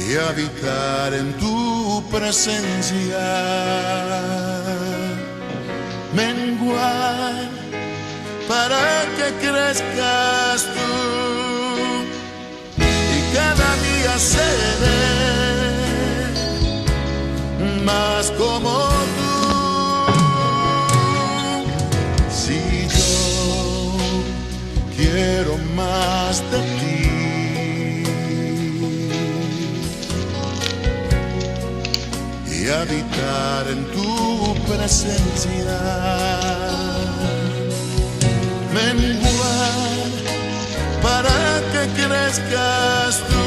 y habitar en tu presencia, menguar para que crezcas tú y cada día seré más como tú. Si yo quiero más de ti, y habitar en tu presencia, menguar para que crezcas tú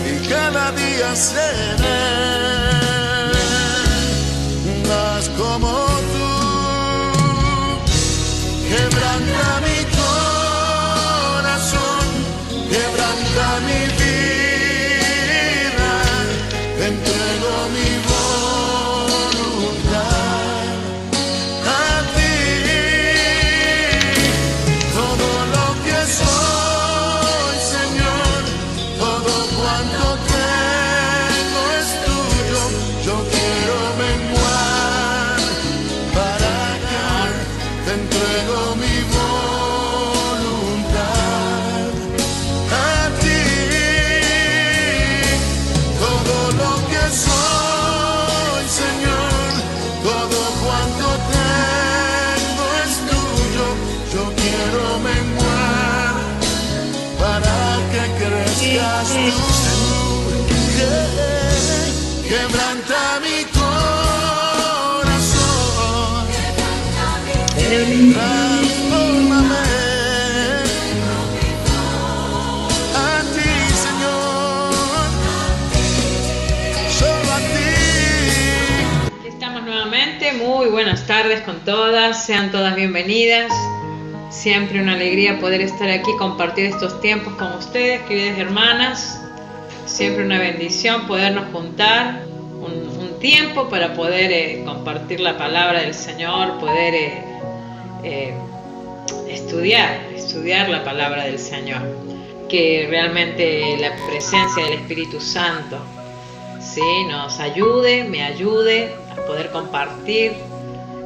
y cada día seré más como tú. Quebranta mi corazón, quebranta mi vida, te entrego mi voluntad a ti. Todo lo que soy, Señor, todo cuanto tengo es tuyo. Yo quiero menguar para que te entrego mi voluntad a ti. Todo lo que soy, Señor, todo cuanto tengo es tuyo. Yo quiero menguar para que crezcas tú. Quebranta mi corazón, transfórmame a ti, Señor, solo a ti. Aquí estamos nuevamente, muy buenas tardes con todas, sean todas bienvenidas. Siempre una alegría poder estar aquí, compartir estos tiempos con ustedes, queridas hermanas. Siempre una bendición podernos juntar un tiempo para poder compartir la palabra del Señor, poder estudiar la palabra del Señor. Que realmente la presencia del Espíritu Santo, ¿sí?, nos ayude, me ayude a poder compartir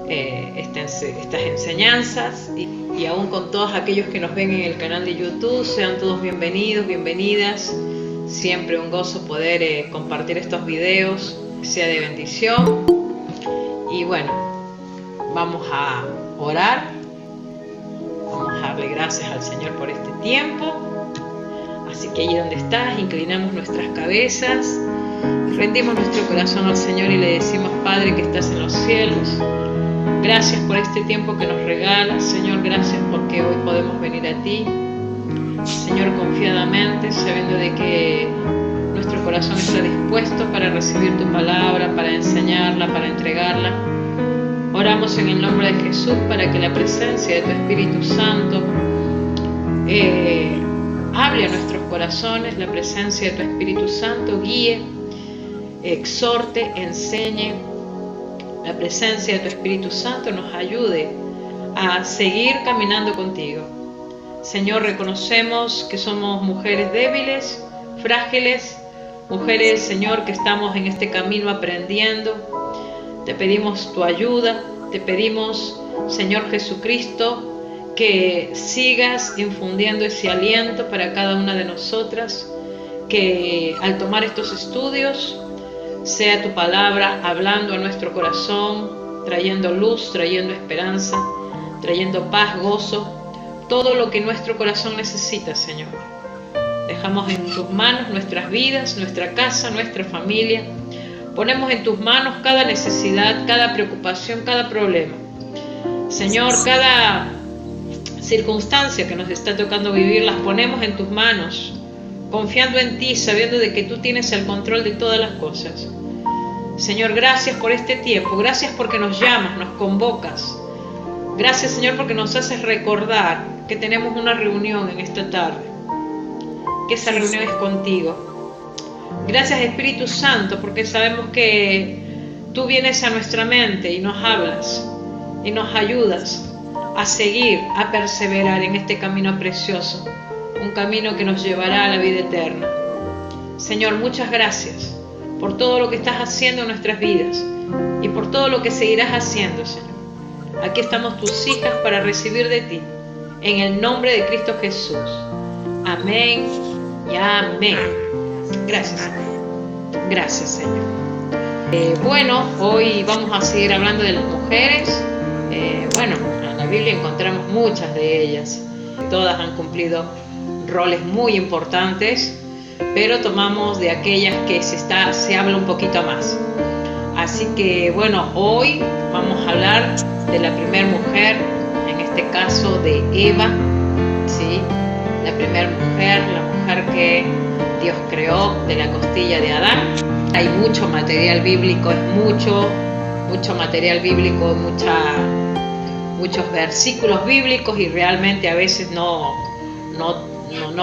estas enseñanzas y aún con todos aquellos que nos ven en el canal de YouTube, sean todos bienvenidos, bienvenidas. Siempre un gozo poder compartir estos videos, sea de bendición. Y bueno, vamos a orar, vamos a darle gracias al Señor por este tiempo. Así que allí donde estás, inclinamos nuestras cabezas, rendimos nuestro corazón al Señor y le decimos: Padre que estás en los cielos, gracias por este tiempo que nos regalas, Señor, gracias porque hoy podemos venir a ti, Señor, confiadamente, sabiendo de que nuestro corazón está dispuesto para recibir tu palabra, para enseñarla, para entregarla. Oramos en el nombre de Jesús para que la presencia de tu Espíritu Santo hable a nuestros corazones, la presencia de tu Espíritu Santo guíe, exhorte, enseñe. La presencia de tu Espíritu Santo nos ayude a seguir caminando contigo. Señor, reconocemos que somos mujeres débiles, frágiles, mujeres, Señor, que estamos en este camino aprendiendo. Te pedimos tu ayuda, te pedimos, Señor Jesucristo, que sigas infundiendo ese aliento para cada una de nosotras, que al tomar estos estudios sea tu palabra hablando a nuestro corazón, trayendo luz, trayendo esperanza, trayendo paz, gozo, todo lo que nuestro corazón necesita, Señor. Dejamos en tus manos nuestras vidas, nuestra casa, nuestra familia. Ponemos en tus manos cada necesidad, cada preocupación, cada problema. Señor, cada circunstancia que nos está tocando vivir, las ponemos en tus manos, confiando en ti, sabiendo de que tú tienes el control de todas las cosas. Señor, gracias por este tiempo, gracias porque nos llamas, nos convocas. Gracias, Señor, porque nos haces recordar que tenemos una reunión en esta tarde, que esa reunión es contigo. Gracias, Espíritu Santo, porque sabemos que tú vienes a nuestra mente y nos hablas y nos ayudas a seguir, a perseverar en este camino precioso, un camino que nos llevará a la vida eterna. Señor, muchas gracias por todo lo que estás haciendo en nuestras vidas y por todo lo que seguirás haciendo, Señor. Aquí estamos tus hijas para recibir de ti, en el nombre de Cristo Jesús. Amén y amén. Gracias, Señor. Gracias, Señor. Bueno, hoy vamos a seguir hablando de las mujeres. Bueno, en la Biblia encontramos muchas de ellas. Todas han cumplido roles muy importantes, pero tomamos de aquellas que se habla un poquito más. Así que bueno, hoy vamos a hablar de la primera mujer, en este caso de Eva, ¿sí? La primera mujer, la mujer que Dios creó de la costilla de Adán. Hay mucho material bíblico, mucho material bíblico, muchos versículos bíblicos, y realmente a veces no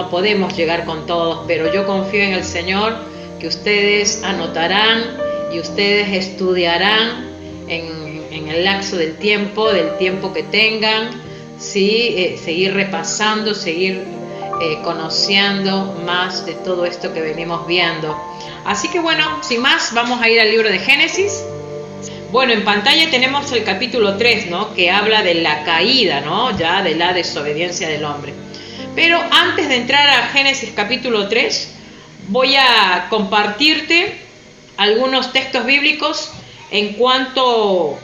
podemos llegar con todos, pero yo confío en el Señor que ustedes anotarán y ustedes estudiarán en el lapso del tiempo que tengan, ¿sí? Seguir repasando, seguir conociendo más de todo esto que venimos viendo. Así que bueno, sin más, vamos a ir al libro de Génesis. Bueno, en pantalla tenemos el capítulo 3, ¿no? Que habla de la caída, ¿no? Ya de la desobediencia del hombre. Pero antes de entrar a Génesis capítulo 3, voy a compartirte algunos textos bíblicos en cuanto,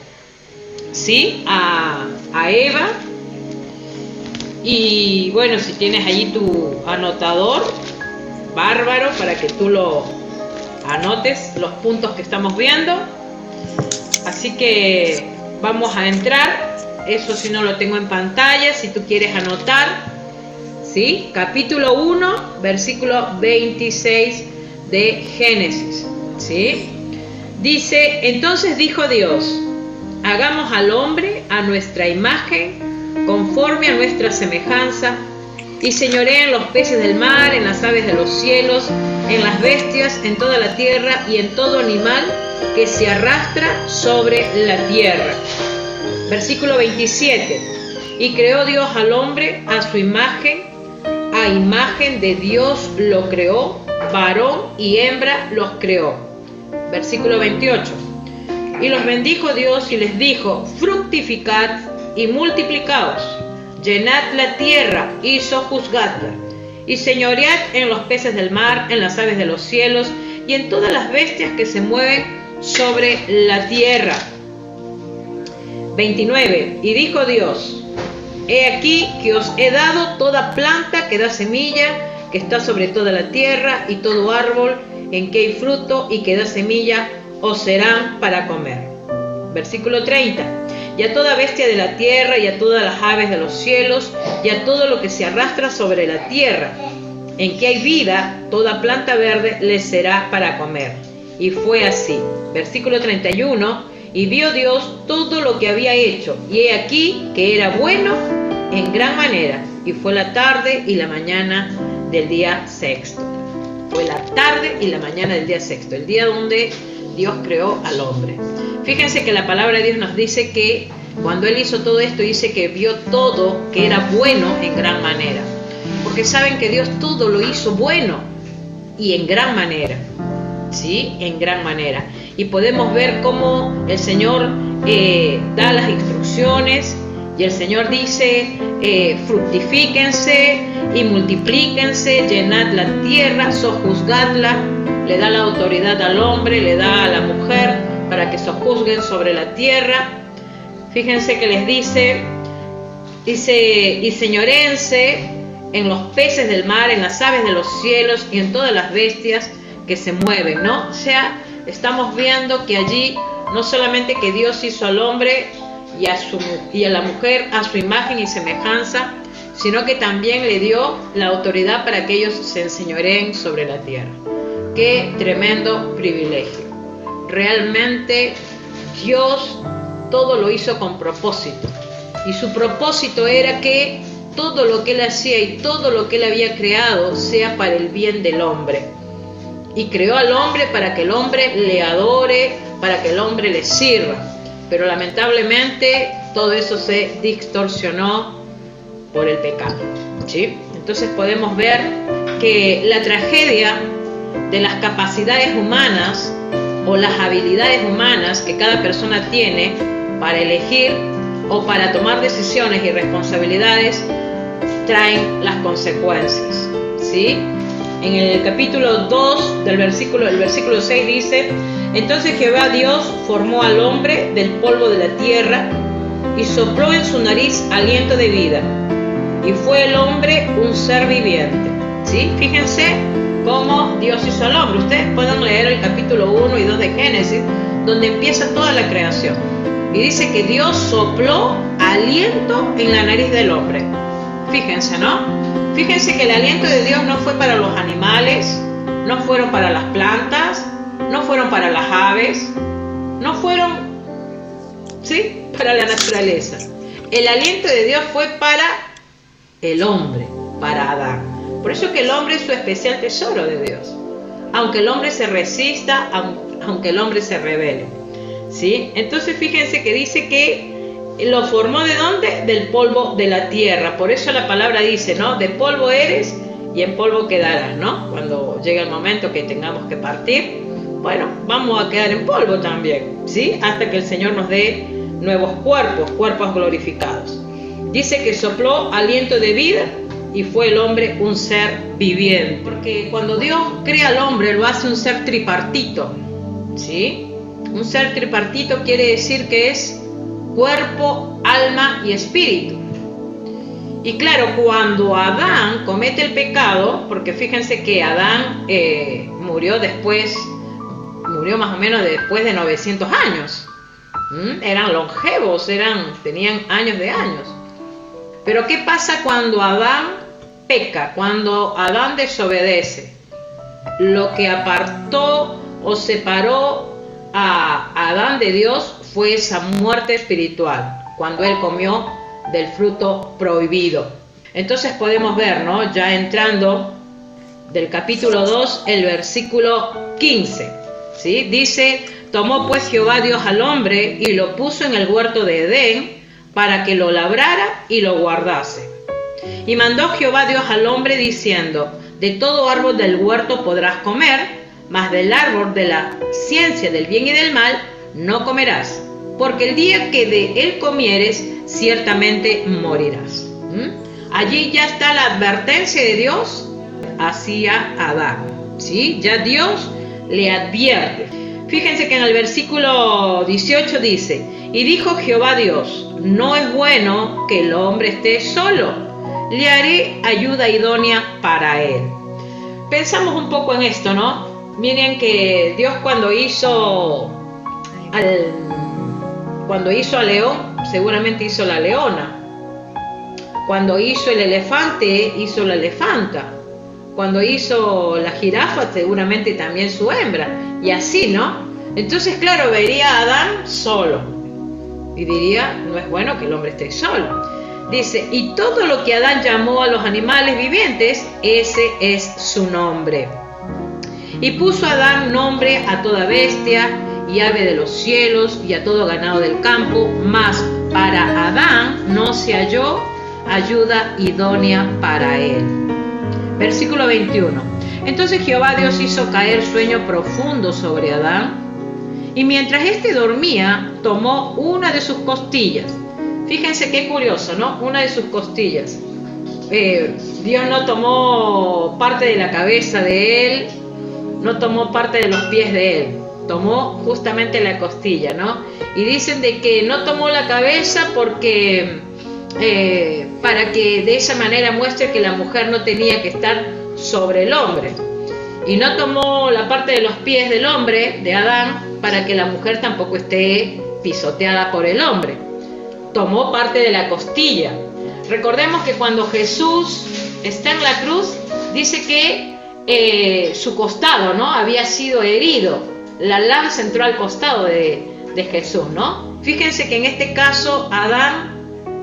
¿sí? a Eva. Y bueno, si tienes allí tu anotador, bárbaro, para que tú lo anotes, los puntos que estamos viendo. Así que vamos a entrar. Eso si no lo tengo en pantalla, si tú quieres anotar, ¿sí? Capítulo 1, versículo 26 de Génesis, ¿sí? Dice: entonces dijo Dios, hagamos al hombre a nuestra imagen, conforme a nuestra semejanza, y señoree en los peces del mar, en las aves de los cielos, en las bestias, en toda la tierra y en todo animal que se arrastra sobre la tierra. Versículo 27. Y creó Dios al hombre a su imagen, a imagen de Dios lo creó, varón y hembra los creó. Versículo 28. Y los bendijo Dios y les dijo: fructificad y multiplicaos, llenad la tierra y sojuzgadla, y señoread en los peces del mar, en las aves de los cielos y en todas las bestias que se mueven sobre la tierra. 29. Y dijo Dios: he aquí que os he dado toda planta que da semilla, que está sobre toda la tierra, y todo árbol en que hay fruto y que da semilla, os serán para comer. Versículo 30. Y a toda bestia de la tierra, y a todas las aves de los cielos, y a todo lo que se arrastra sobre la tierra, en que hay vida, toda planta verde les será para comer. Y fue así. Versículo 31. Y vio Dios todo lo que había hecho, y he aquí que era bueno en gran manera. Y fue la tarde y la mañana del día sexto. Fue la tarde y la mañana del día sexto, el día donde Dios creó al hombre. Fíjense que la palabra de Dios nos dice que cuando Él hizo todo esto, dice que vio todo que era bueno en gran manera. Porque saben que Dios todo lo hizo bueno y en gran manera. ¿Sí? En gran manera. Y podemos ver cómo el Señor da las instrucciones, y el Señor dice: fructifíquense y multiplíquense, llenad la tierra, sojuzgadla. Le da la autoridad al hombre, le da a la mujer para que sojuzguen sobre la tierra. Fíjense que les dice, y señoréense en los peces del mar, en las aves de los cielos y en todas las bestias que se mueven, ¿no? O sea, estamos viendo que allí no solamente que Dios hizo al hombre y a la mujer a su imagen y semejanza, sino que también le dio la autoridad para que ellos se enseñoreen sobre la tierra. ¡Qué tremendo privilegio! Realmente Dios todo lo hizo con propósito, y su propósito era que todo lo que Él hacía y todo lo que Él había creado sea para el bien del hombre. Y creó al hombre para que el hombre le adore, para que el hombre le sirva. Pero lamentablemente todo eso se distorsionó por el pecado, ¿sí? Entonces podemos ver que la tragedia de las capacidades humanas o las habilidades humanas que cada persona tiene para elegir o para tomar decisiones y responsabilidades, traen las consecuencias, ¿sí? En el capítulo 2 el versículo 6 dice: entonces Jehová Dios formó al hombre del polvo de la tierra y sopló en su nariz aliento de vida, y fue el hombre un ser viviente, ¿sí? Fíjense cómo Dios hizo al hombre. Ustedes pueden leer el capítulo 1 y 2 de Génesis, donde empieza toda la creación, y dice que Dios sopló aliento en la nariz del hombre. Fíjense, ¿no? Fíjense que el aliento de Dios no fue para los animales, no fueron para las plantas, no fueron para las aves, no fueron, ¿sí?, para la naturaleza. El aliento de Dios fue para el hombre, para Adán. Por eso que el hombre es su especial tesoro de Dios. Aunque el hombre se resista, aunque el hombre se rebele, ¿sí? Entonces fíjense que dice que lo formó ¿de dónde? Del polvo de la tierra. Por eso la palabra dice, ¿no? De polvo eres y en polvo quedarás, ¿no? Cuando llega el momento que tengamos que partir, bueno, vamos a quedar en polvo también, ¿sí? Hasta que el Señor nos dé nuevos cuerpos glorificados. Dice que sopló aliento de vida y fue el hombre un ser viviente. Porque cuando Dios crea al hombre, lo hace un ser tripartito, ¿sí? Un ser tripartito quiere decir que es cuerpo, alma y espíritu. Y claro, cuando Adán comete el pecado, porque fíjense que Adán murió más o menos después de 900 años. Eran longevos, tenían años de años. Pero ¿qué pasa cuando Adán peca, cuando Adán desobedece? Lo que apartó o separó a Adán de Dios fue esa muerte espiritual, cuando él comió del fruto prohibido. Entonces podemos ver, ¿no? Ya entrando del capítulo 2, el versículo 15, ¿sí? Dice: tomó pues Jehová Dios al hombre y lo puso en el huerto de Edén para que lo labrara y lo guardase. Y mandó Jehová Dios al hombre diciendo: de todo árbol del huerto podrás comer, mas del árbol de la ciencia del bien y del mal no comerás, porque el día que de él comieres, ciertamente morirás. Allí ya está la advertencia de Dios hacia Adán, ¿sí? Ya Dios le advierte. Fíjense que en el versículo 18 dice: y dijo Jehová Dios: no es bueno que el hombre esté solo, le haré ayuda idónea para él. Pensamos un poco en esto, ¿no? Miren que Dios cuando hizo al león, seguramente hizo la leona. Cuando hizo el elefante, hizo la elefanta. Cuando hizo la jirafa, seguramente también su hembra. Y así, ¿no? Entonces, claro, vería a Adán solo y diría: no es bueno que el hombre esté solo. Dice: y todo lo que Adán llamó a los animales vivientes, ese es su nombre. Y puso Adán nombre a toda bestia y ave de los cielos y a todo ganado del campo, mas para Adán no se halló ayuda idónea para él. Versículo 21. Entonces Jehová Dios hizo caer sueño profundo sobre Adán, y mientras éste dormía, tomó una de sus costillas. Fíjense qué curioso, ¿no? Una de sus costillas. Dios no tomó parte de la cabeza de él, no tomó parte de los pies de él, tomó justamente la costilla, ¿no? Y dicen de que no tomó la cabeza porque para que de esa manera muestre que la mujer no tenía que estar sobre el hombre. Y no tomó la parte de los pies del hombre, de Adán, para que la mujer tampoco esté pisoteada por el hombre. Tomó parte de la costilla. Recordemos que cuando Jesús está en la cruz, dice que su costado, ¿no?, había sido herido. La lanza entró al costado de Jesús, ¿no? Fíjense que en este caso Adán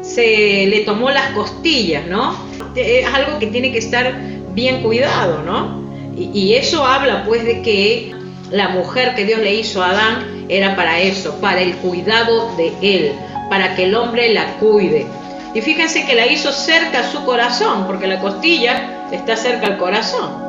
se le tomó las costillas, ¿no? Es algo que tiene que estar bien cuidado, ¿no? Y eso habla pues de que la mujer que Dios le hizo a Adán era para eso, para el cuidado de él, para que el hombre la cuide. Y fíjense que la hizo cerca a su corazón, porque la costilla está cerca al corazón.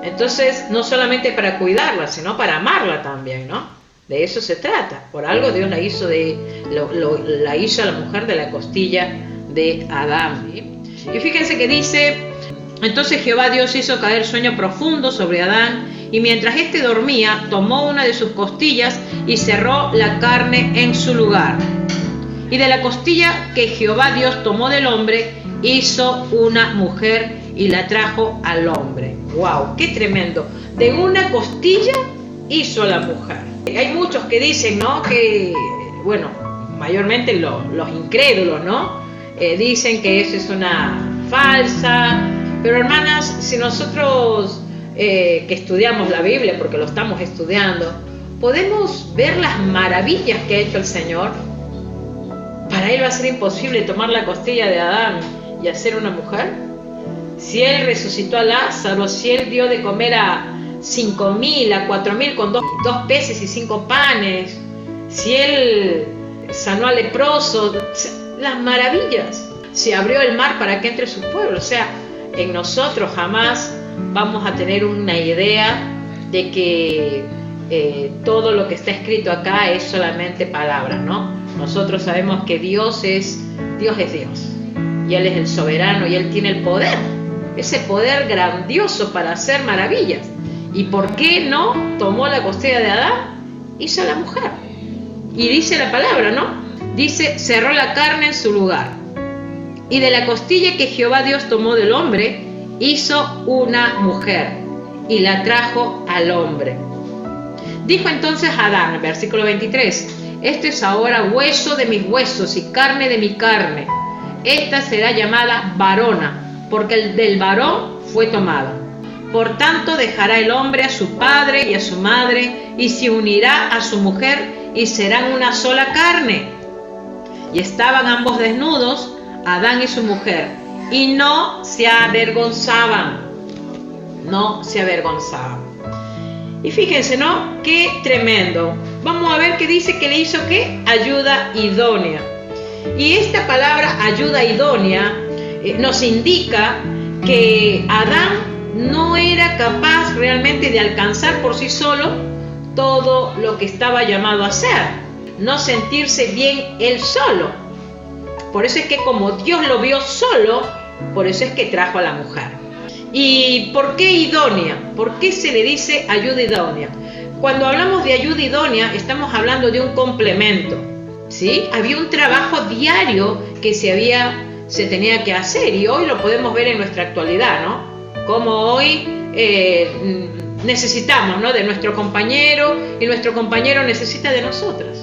Entonces, no solamente para cuidarla, sino para amarla también, ¿no? De eso se trata. Por algo Dios la hizo la hizo a la mujer de la costilla de Adán, ¿sí? Y fíjense que dice: entonces Jehová Dios hizo caer sueño profundo sobre Adán, y mientras éste dormía, tomó una de sus costillas y cerró la carne en su lugar. Y de la costilla que Jehová Dios tomó del hombre, hizo una mujer y la trajo al hombre. ¡Wow! ¡Qué tremendo! De una costilla hizo a la mujer. Hay muchos que dicen, ¿no? Que, bueno, mayormente los incrédulos, ¿no? Dicen que eso es una falsa. Pero hermanas, si nosotros que estudiamos la Biblia, porque lo estamos estudiando, podemos ver las maravillas que ha hecho el Señor. Para Él va a ser imposible tomar la costilla de Adán y hacer una mujer. Si Él resucitó a Lázaro, si Él dio de comer a 5.000, a 4.000 con dos peces y 5 panes, si Él sanó al leproso, las maravillas. Si abrió el mar para que entre su pueblo, o sea, en nosotros jamás vamos a tener una idea de que todo lo que está escrito acá es solamente palabras, ¿no? Nosotros sabemos que Dios es Dios, y Él es el soberano, y Él tiene el poder, ese poder grandioso para hacer maravillas. ¿Y por qué no tomó la costilla de Adán? Hizo a la mujer. Y dice la palabra, ¿no? Dice: cerró la carne en su lugar. Y de la costilla que Jehová Dios tomó del hombre, hizo una mujer y la trajo al hombre. Dijo entonces Adán, versículo 23: este es ahora hueso de mis huesos y carne de mi carne. Esta será llamada varona, porque el del varón fue tomada. Por tanto dejará el hombre a su padre y a su madre, y se unirá a su mujer, y serán una sola carne. Y estaban ambos desnudos, Adán y su mujer, y no se avergonzaban. No se avergonzaban. Y fíjense, ¿no? Qué tremendo. Vamos a ver qué dice que le hizo, ¿qué? Ayuda idónea. Y esta palabra ayuda idónea nos indica que Adán no era capaz realmente de alcanzar por sí solo todo lo que estaba llamado a hacer. No sentirse bien él solo. Por eso es que como Dios lo vio solo, por eso es que trajo a la mujer. ¿Y por qué idónea? ¿Por qué se le dice ayuda idónea? Cuando hablamos de ayuda idónea, estamos hablando de un complemento, ¿sí? Había un trabajo diario que se tenía que hacer, y hoy lo podemos ver en nuestra actualidad, ¿no? Como hoy necesitamos, ¿no?, de nuestro compañero, y nuestro compañero necesita de nosotras.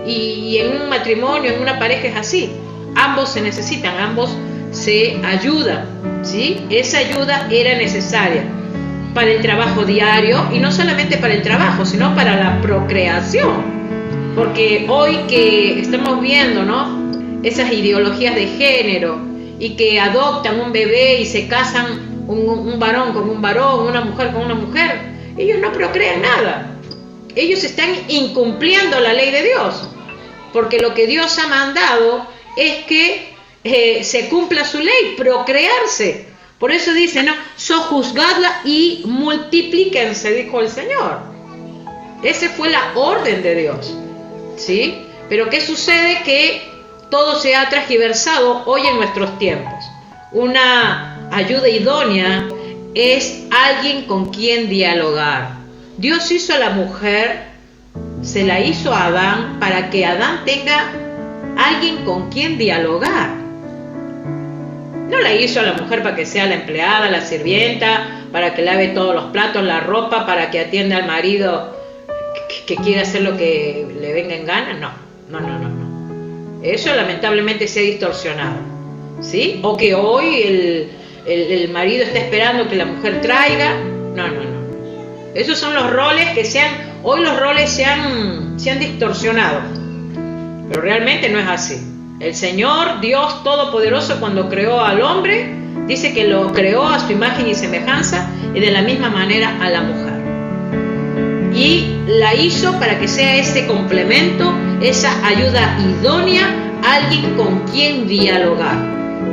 Y en un matrimonio, en una pareja es así. Ambos se necesitan, ambos se ayudan, ¿sí? Esa ayuda era necesaria para el trabajo diario, y no solamente para el trabajo, sino para la procreación. Porque hoy que estamos viendo, ¿no?, esas ideologías de género, y que adoptan un bebé y se casan un varón con un varón, una mujer con una mujer, ellos no procrean nada. Ellos están incumpliendo la ley de Dios, porque lo que Dios ha mandado es que se cumpla su ley, procrearse. Por eso dice, ¿no?, sojuzgadla y multiplíquense, dijo el Señor. Esa fue la orden de Dios, ¿sí? Pero ¿qué sucede? Que todo se ha transgiversado hoy en nuestros tiempos. Una ayuda idónea es alguien con quien dialogar. Dios hizo a la mujer, se la hizo a Adán para que Adán tenga alguien con quien dialogar. No la hizo a la mujer para que sea la empleada, la sirvienta, para que lave todos los platos, la ropa, para que atienda al marido que quiere hacer lo que le venga en gana. No. Eso lamentablemente se ha distorsionado, ¿sí? O que hoy el marido está esperando que la mujer traiga. No. Esos son los roles hoy los roles se han distorsionado. Pero realmente no es así. El Señor, Dios Todopoderoso, cuando creó al hombre, dice que lo creó a su imagen y semejanza, y de la misma manera a la mujer. Y la hizo para que sea ese complemento, esa ayuda idónea, alguien con quien dialogar,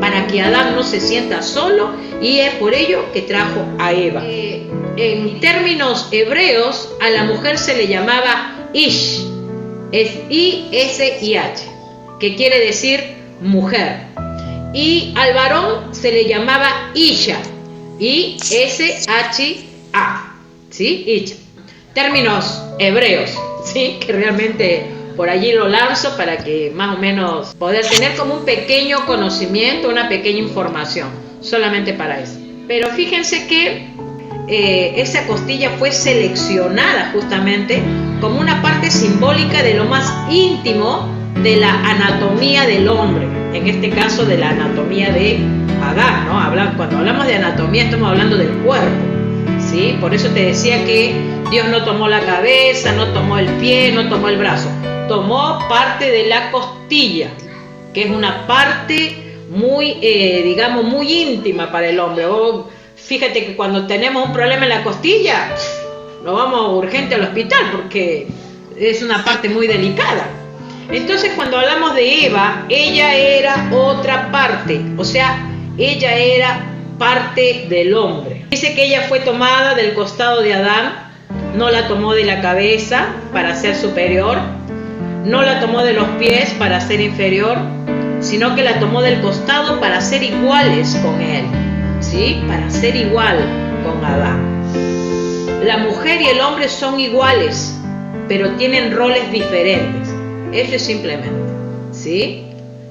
para que Adán no se sienta solo, y es por ello que trajo a Eva. en términos hebreos a la mujer se le llamaba Ish, es I-S-I-H, que quiere decir mujer. Y al varón se le llamaba Isha, I-S-H-A, ¿sí? Isha. Términos hebreos, ¿sí? Que realmente por allí lo lanzo para que más o menos poder tener como un pequeño conocimiento, una pequeña información, solamente para eso. Pero fíjense que esa costilla fue seleccionada justamente como una parte simbólica de lo más íntimo de la anatomía del hombre, en este caso de la anatomía de Adán, ¿no? Cuando hablamos de anatomía estamos hablando del cuerpo, ¿sí? Por eso te decía que Dios no tomó la cabeza, no tomó el pie, no tomó el brazo, tomó parte de la costilla, que es una parte muy, digamos, muy íntima para el hombre. Fíjate que cuando tenemos un problema en la costilla, nos vamos urgente al hospital porque es una parte muy delicada. Entonces, cuando hablamos de Eva, ella era otra parte, o sea, ella era parte del hombre. Dice que ella fue tomada del costado de Adán, no la tomó de la cabeza para ser superior, no la tomó de los pies para ser inferior, sino que la tomó del costado para ser iguales con él, ¿sí? Para ser igual con Adán. La mujer y el hombre son iguales, pero tienen roles diferentes. Eso es simplemente, ¿sí?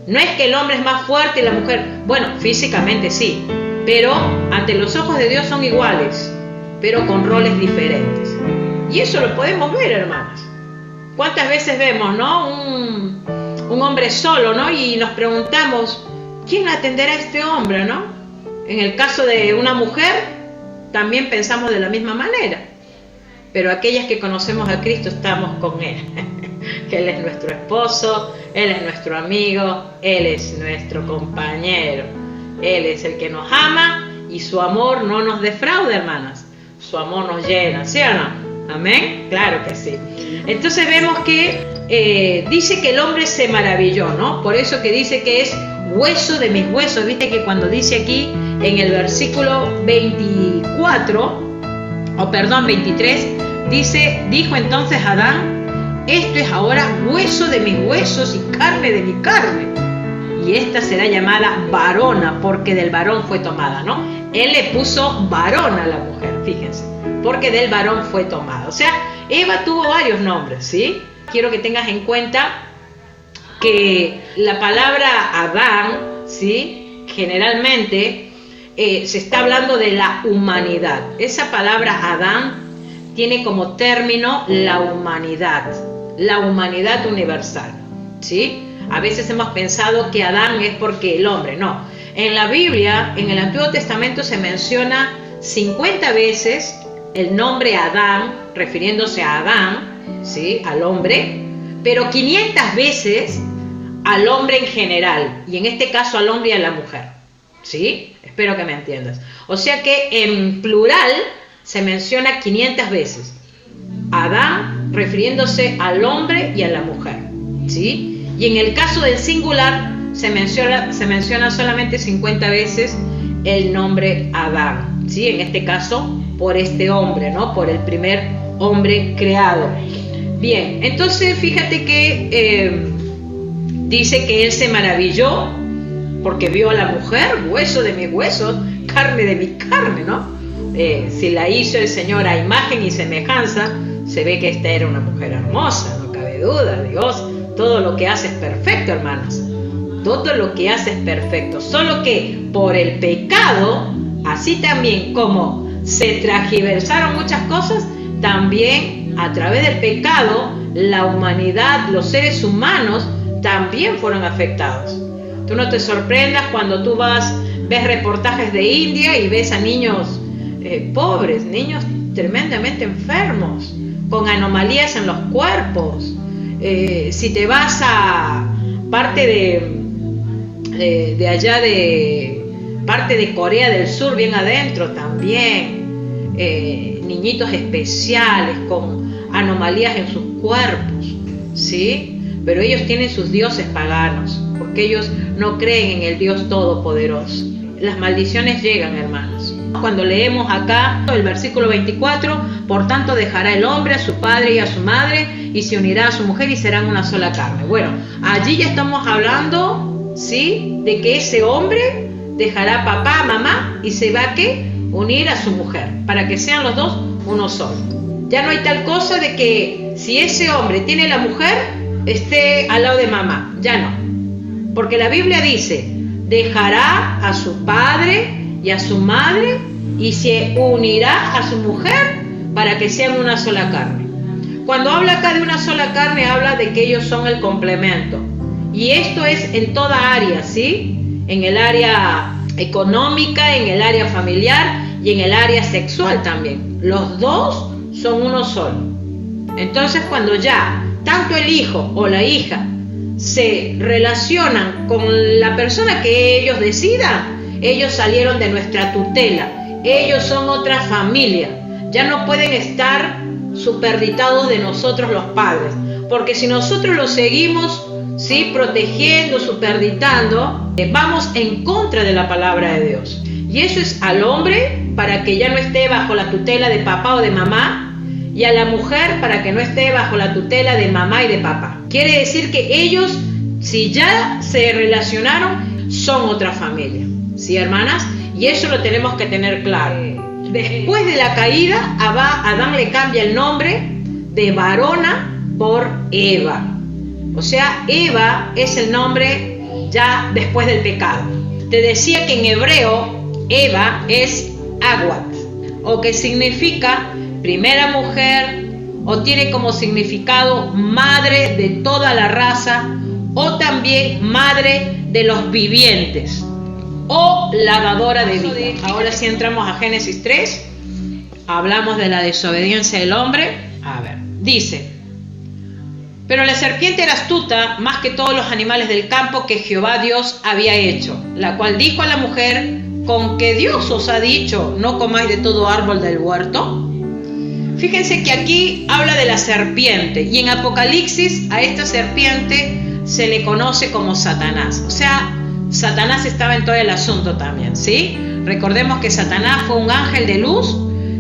No es que el hombre es más fuerte y la mujer, bueno, físicamente sí, pero ante los ojos de Dios son iguales, pero con roles diferentes. Y eso lo podemos ver, hermanas. ¿Cuántas veces vemos, no? Un hombre solo, ¿no? Y nos preguntamos, ¿quién atenderá a este hombre, no? En el caso de una mujer, también pensamos de la misma manera. Pero aquellas que conocemos a Cristo estamos con Él. Que Él es nuestro esposo, Él es nuestro amigo, Él es nuestro compañero. Él es el que nos ama y su amor no nos defrauda, hermanas. Su amor nos llena, ¿sí o no? ¿Amén? Claro que sí. Entonces vemos que dice que el hombre se maravilló, ¿no? Por eso que dice que es hueso de mis huesos. Viste que cuando dice aquí en el versículo 23, dijo entonces Adán, esto es ahora hueso de mis huesos y carne de mi carne. Y esta será llamada varona, porque del varón fue tomada, ¿no? Él le puso varón a la mujer, fíjense, porque del varón fue tomada. O sea, Eva tuvo varios nombres, ¿sí? Quiero que tengas en cuenta que la palabra Adán, ¿sí? Generalmente se está hablando de la humanidad. Esa palabra Adán tiene como término la humanidad universal, ¿sí? A veces hemos pensado que Adán es porque el hombre, no. En la Biblia, en el Antiguo Testamento se menciona 50 veces el nombre Adán, refiriéndose a Adán, ¿sí? Al hombre, pero 500 veces al hombre en general, y en este caso al hombre y a la mujer, ¿sí? Espero que me entiendas. O sea que en plural se menciona 500 veces Adán refiriéndose al hombre y a la mujer, ¿sí? Y en el caso del singular se menciona solamente 50 veces el nombre Adán, ¿sí? En este caso por este hombre, ¿no? Por el primer hombre creado. Bien, entonces fíjate que dice que él se maravilló porque vio a la mujer, hueso de mis huesos, carne de mi carne, ¿no? Si la hizo el Señor a imagen y semejanza, se ve que esta era una mujer hermosa, no cabe duda. Dios todo lo que hace es perfecto, hermanas. Todo lo que hace es perfecto. Solo que por el pecado, así también como se transgiversaron muchas cosas, también a través del pecado, la humanidad, los seres humanos, también fueron afectados. Tú no te sorprendas cuando tú ves reportajes de India y ves a niños pobres, niños tremendamente enfermos, con anomalías en los cuerpos. Si te vas a parte de allá parte de Corea del Sur, bien adentro también, niñitos especiales con anomalías en sus cuerpos, ¿sí? Pero ellos tienen sus dioses paganos, porque ellos no creen en el Dios Todopoderoso. Las maldiciones llegan, hermanos. Cuando leemos acá el versículo 24, por tanto dejará el hombre a su padre y a su madre y se unirá a su mujer y serán una sola carne. Bueno, allí ya estamos hablando, ¿sí?, de que ese hombre dejará a papá, mamá y se va a ¿qué? Unir a su mujer para que sean los dos uno solo. Ya no hay tal cosa de que si ese hombre tiene la mujer esté al lado de mamá, ya no, porque la Biblia dice dejará a su padre y a su madre y se unirá a su mujer para que sean una sola carne. Cuando habla acá de una sola carne, habla de que ellos son el complemento, y esto es en toda área, ¿sí? En el área económica, en el área familiar y en el área sexual también. Los dos son uno solo. Entonces, cuando ya tanto el hijo o la hija se relacionan con la persona que ellos decidan, ellos salieron de nuestra tutela, ellos son otra familia, ya no pueden estar superditados de nosotros los padres, porque si nosotros los seguimos, ¿sí?, protegiendo, superditando, vamos en contra de la palabra de Dios. Y eso es al hombre para que ya no esté bajo la tutela de papá o de mamá, y a la mujer para que no esté bajo la tutela de mamá y de papá. Quiere decir que ellos, si ya se relacionaron, son otra familia, ¿sí, hermanas? Y eso lo tenemos que tener claro. Después de la caída, Adán le cambia el nombre de varona por Eva. O sea, Eva es el nombre ya después del pecado. Te decía que en hebreo Eva es Aguat, o que significa primera mujer, o tiene como significado madre de toda la raza, o también madre de los vivientes, o lavadora de vida. Ahora sí entramos a Génesis 3, hablamos de la desobediencia del hombre. A ver, dice: pero la serpiente era astuta más que todos los animales del campo que Jehová Dios había hecho, la cual dijo a la mujer: ¿con qué Dios os ha dicho, no comáis de todo árbol del huerto? Fíjense que aquí habla de la serpiente, y en Apocalipsis a esta serpiente se le conoce como Satanás. O sea, Satanás estaba en todo el asunto también, ¿sí? Recordemos que Satanás fue un ángel de luz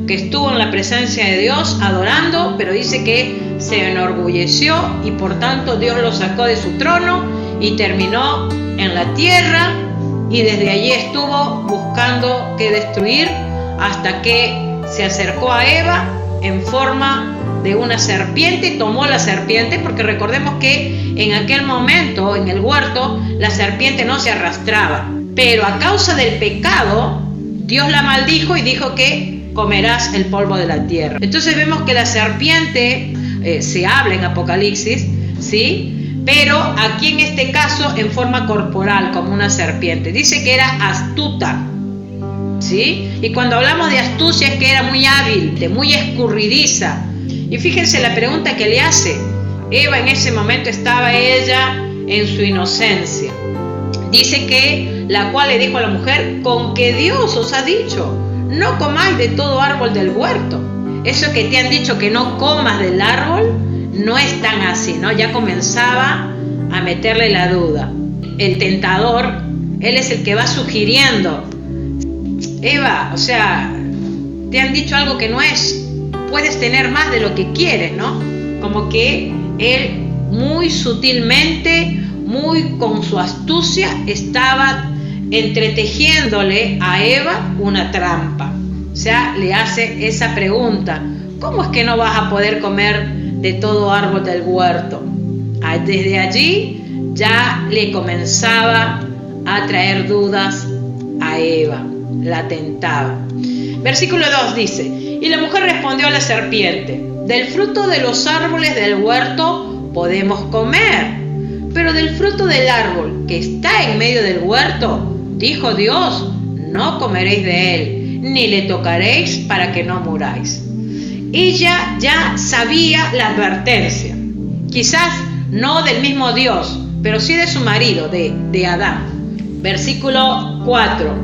que estuvo en la presencia de Dios adorando, pero dice que se enorgulleció y por tanto Dios lo sacó de su trono y terminó en la tierra, y desde allí estuvo buscando que destruir hasta que se acercó a Eva en forma de una serpiente, tomó la serpiente, porque recordemos que en aquel momento en el huerto la serpiente no se arrastraba, pero a causa del pecado Dios la maldijo y dijo que comerás el polvo de la tierra. Entonces vemos que la serpiente se habla en Apocalipsis, ¿sí? Pero aquí en este caso en forma corporal, como una serpiente. Dice que era astuta, ¿sí? Y cuando hablamos de astucia es que era muy hábil, muy escurridiza. Y fíjense la pregunta que le hace. Eva en ese momento estaba ella en su inocencia. Dice que la cual le dijo a la mujer: ¿con qué Dios os ha dicho, no comáis de todo árbol del huerto? Eso que te han dicho que no comas del árbol no es tan así, ¿no? Ya comenzaba a meterle la duda. El tentador, él es el que va sugiriendo: Eva, o sea, te han dicho algo que no es, puedes tener más de lo que quieres, ¿no? Como que él muy sutilmente, muy con su astucia, estaba entretejiéndole a Eva una trampa. O sea, le hace esa pregunta: ¿cómo es que no vas a poder comer de todo árbol del huerto? Desde allí ya le comenzaba a traer dudas a Eva, la tentaba. Versículo 2 dice: y la mujer respondió a la serpiente: del fruto de los árboles del huerto podemos comer, pero del fruto del árbol que está en medio del huerto, dijo Dios, no comeréis de él, ni le tocaréis para que no muráis. Ella ya sabía la advertencia, quizás no del mismo Dios, pero sí de su marido, de Adán. Versículo 4.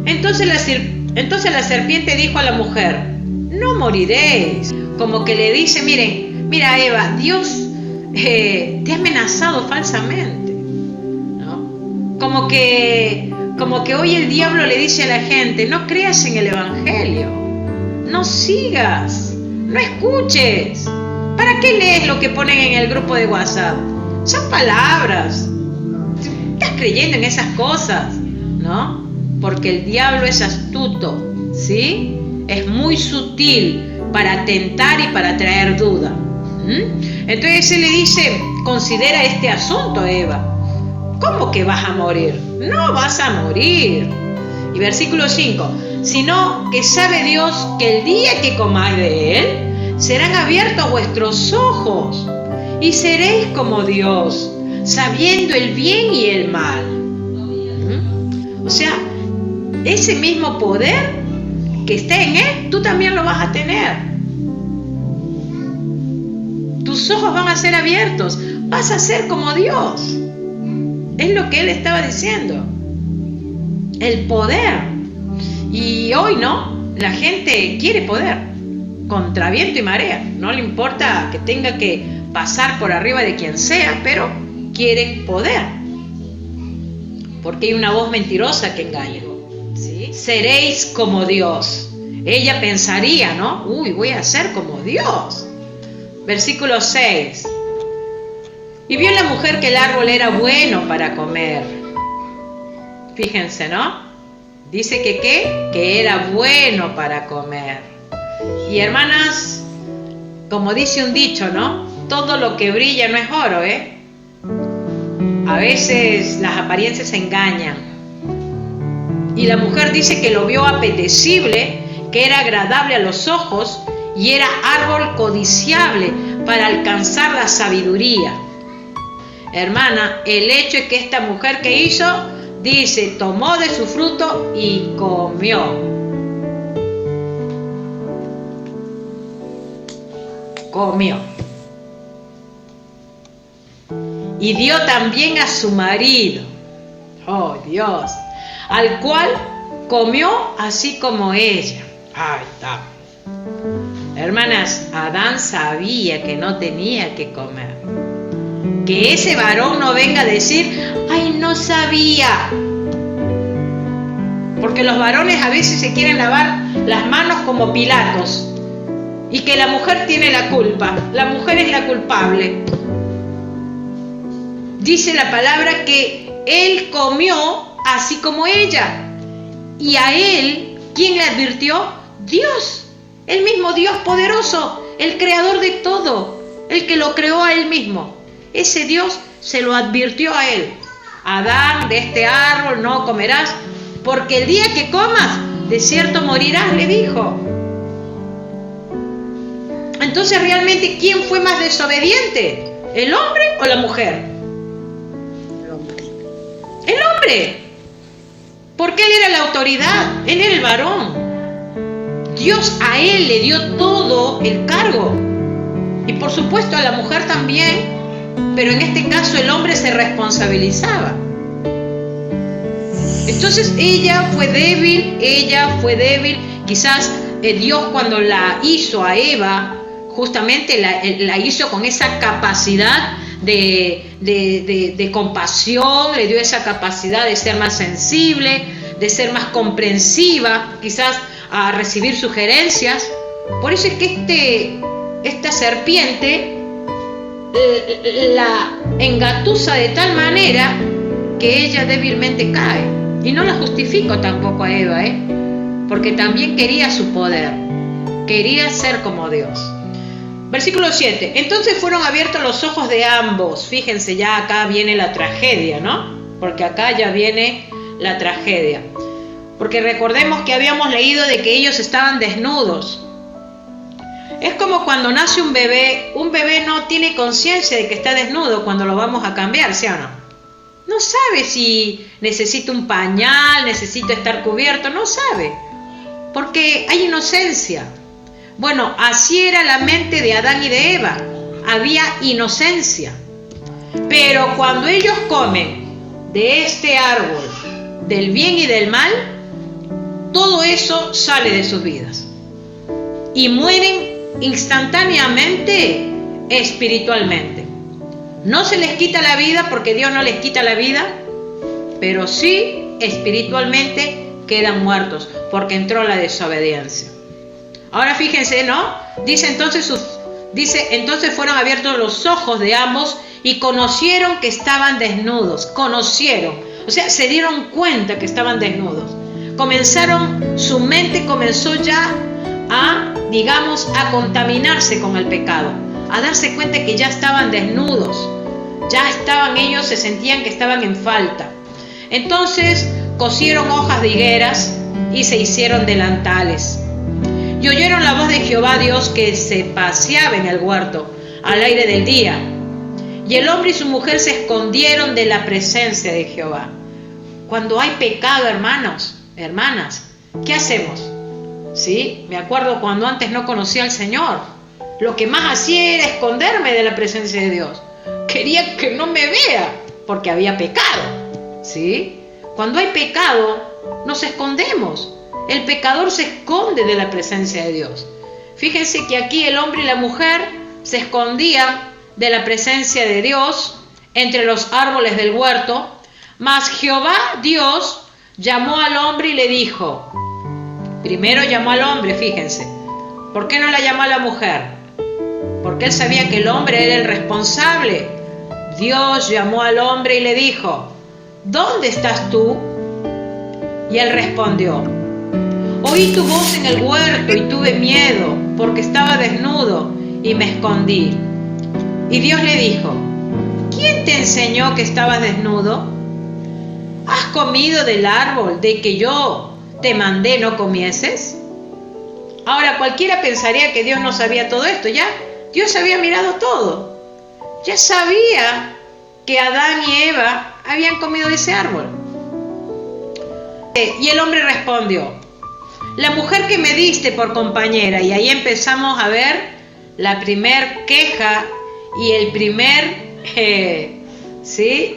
Entonces la serpiente dijo a la mujer: no moriréis. Como que le dice: mira Eva, Dios te ha amenazado falsamente, ¿no? Como que como que hoy el diablo le dice a la gente, no creas en el evangelio, no sigas, no escuches. ¿Para qué lees lo que ponen en el grupo de WhatsApp? Son palabras. Estás creyendo en esas cosas, ¿no? Porque el diablo es astuto, ¿sí? Es muy sutil para tentar y para traer duda. Entonces él le dice, considera este asunto, Eva. ¿Cómo que vas a morir? No vas a morir. Y versículo 5, sino que sabe Dios que el día que comáis de él, serán abiertos vuestros ojos y seréis como Dios, sabiendo el bien y el mal. O sea, ese mismo poder que está en él, tú también lo vas a tener. Tus ojos van a ser abiertos, vas a ser como Dios. Es lo que él estaba diciendo. El poder. Y hoy no, la gente quiere poder, contra viento y marea. No le importa que tenga que pasar por arriba de quien sea, pero quiere poder. Porque hay una voz mentirosa que engaña. ¿Sí? Seréis como Dios. Ella pensaría, ¿no? Uy, voy a ser como Dios. Versículo 6. Y vio la mujer que el árbol era bueno para comer. Fíjense, ¿no? Dice que ¿qué? Que era bueno para comer. Y hermanas, como dice un dicho, ¿no? Todo lo que brilla no es oro, ¿eh? A veces las apariencias engañan. Y la mujer dice que lo vio apetecible, que era agradable a los ojos y era árbol codiciable para alcanzar la sabiduría. Hermana, el hecho es que esta mujer que hizo, dice, tomó de su fruto y comió. Comió. Y dio también a su marido, oh Dios, al cual comió así como ella. Ay, está. Hermanas, Adán sabía que no tenía que comer. Que ese varón no venga a decir, ay, no sabía. Porque los varones a veces se quieren lavar las manos como Pilatos. Y que la mujer tiene la culpa, la mujer es la culpable. Dice la palabra que él comió así como ella. Y a él, ¿quién le advirtió? Dios, el mismo Dios poderoso, el creador de todo, el que lo creó a él mismo. Ese Dios se lo advirtió a él. Adán, de este árbol no comerás, porque el día que comas, de cierto morirás, le dijo. Entonces, realmente, ¿quién fue más desobediente? ¿El hombre o la mujer? El hombre. El hombre. Porque él era la autoridad, él era el varón. Dios a él le dio todo el cargo. Y por supuesto a la mujer también. Pero en este caso el hombre se responsabilizaba. Entonces ella fue débil. Quizás Dios cuando la hizo a Eva, justamente la hizo con esa capacidad de compasión, le dio esa capacidad de ser más sensible, de ser más comprensiva, quizás a recibir sugerencias. Por eso es que esta serpiente la engatusa de tal manera que ella débilmente cae. Y no la justifico tampoco a Eva, porque también quería su poder, quería ser como Dios. Versículo 7. Entonces fueron abiertos los ojos de ambos. Fíjense, ya acá viene la tragedia, ¿no? Porque acá ya viene la tragedia. Porque recordemos que habíamos leído de que ellos estaban desnudos. Es como cuando nace un bebé no tiene conciencia de que está desnudo cuando lo vamos a cambiar, ¿sí o no? No sabe si necesita un pañal, necesita estar cubierto, no sabe, porque hay inocencia. Bueno, así era la mente de Adán y de Eva, había inocencia. Pero cuando ellos comen de este árbol, del bien y del mal, todo eso sale de sus vidas. Y mueren instantáneamente espiritualmente. No se les quita la vida porque Dios no les quita la vida, pero sí espiritualmente quedan muertos, porque entró la desobediencia. Ahora fíjense, ¿no? Dice entonces fueron abiertos los ojos de ambos y conocieron que estaban desnudos. Conocieron, o sea, se dieron cuenta que estaban desnudos. Su mente comenzó ya a contaminarse con el pecado, a darse cuenta que ya estaban desnudos, ellos se sentían que estaban en falta. Entonces cosieron hojas de higueras y se hicieron delantales. Y oyeron la voz de Jehová Dios que se paseaba en el huerto al aire del día. Y el hombre y su mujer se escondieron de la presencia de Jehová. Cuando hay pecado, hermanos, hermanas, ¿qué hacemos? ¿Sí? Me acuerdo cuando antes no conocía al Señor. Lo que más hacía era esconderme de la presencia de Dios. Quería que no me vea porque había pecado. ¿Sí? Cuando hay pecado, nos escondemos. El pecador se esconde de la presencia de Dios. Fíjense que aquí el hombre y la mujer se escondían de la presencia de Dios entre los árboles del huerto, mas Jehová Dios llamó al hombre y le dijo, primero llamó al hombre, fíjense, ¿por qué no la llamó a la mujer? Porque él sabía que el hombre era el responsable. Dios llamó al hombre y le dijo, ¿dónde estás tú? Y él respondió, oí tu voz en el huerto y tuve miedo porque estaba desnudo y me escondí. Y Dios le dijo, ¿quién te enseñó que estabas desnudo? ¿Has comido del árbol de que yo te mandé no comieses? Ahora cualquiera pensaría que Dios no sabía todo esto, ya Dios había mirado todo. Ya sabía que Adán y Eva habían comido de ese árbol. Y el hombre respondió, la mujer que me diste por compañera, y ahí empezamos a ver la primer queja y el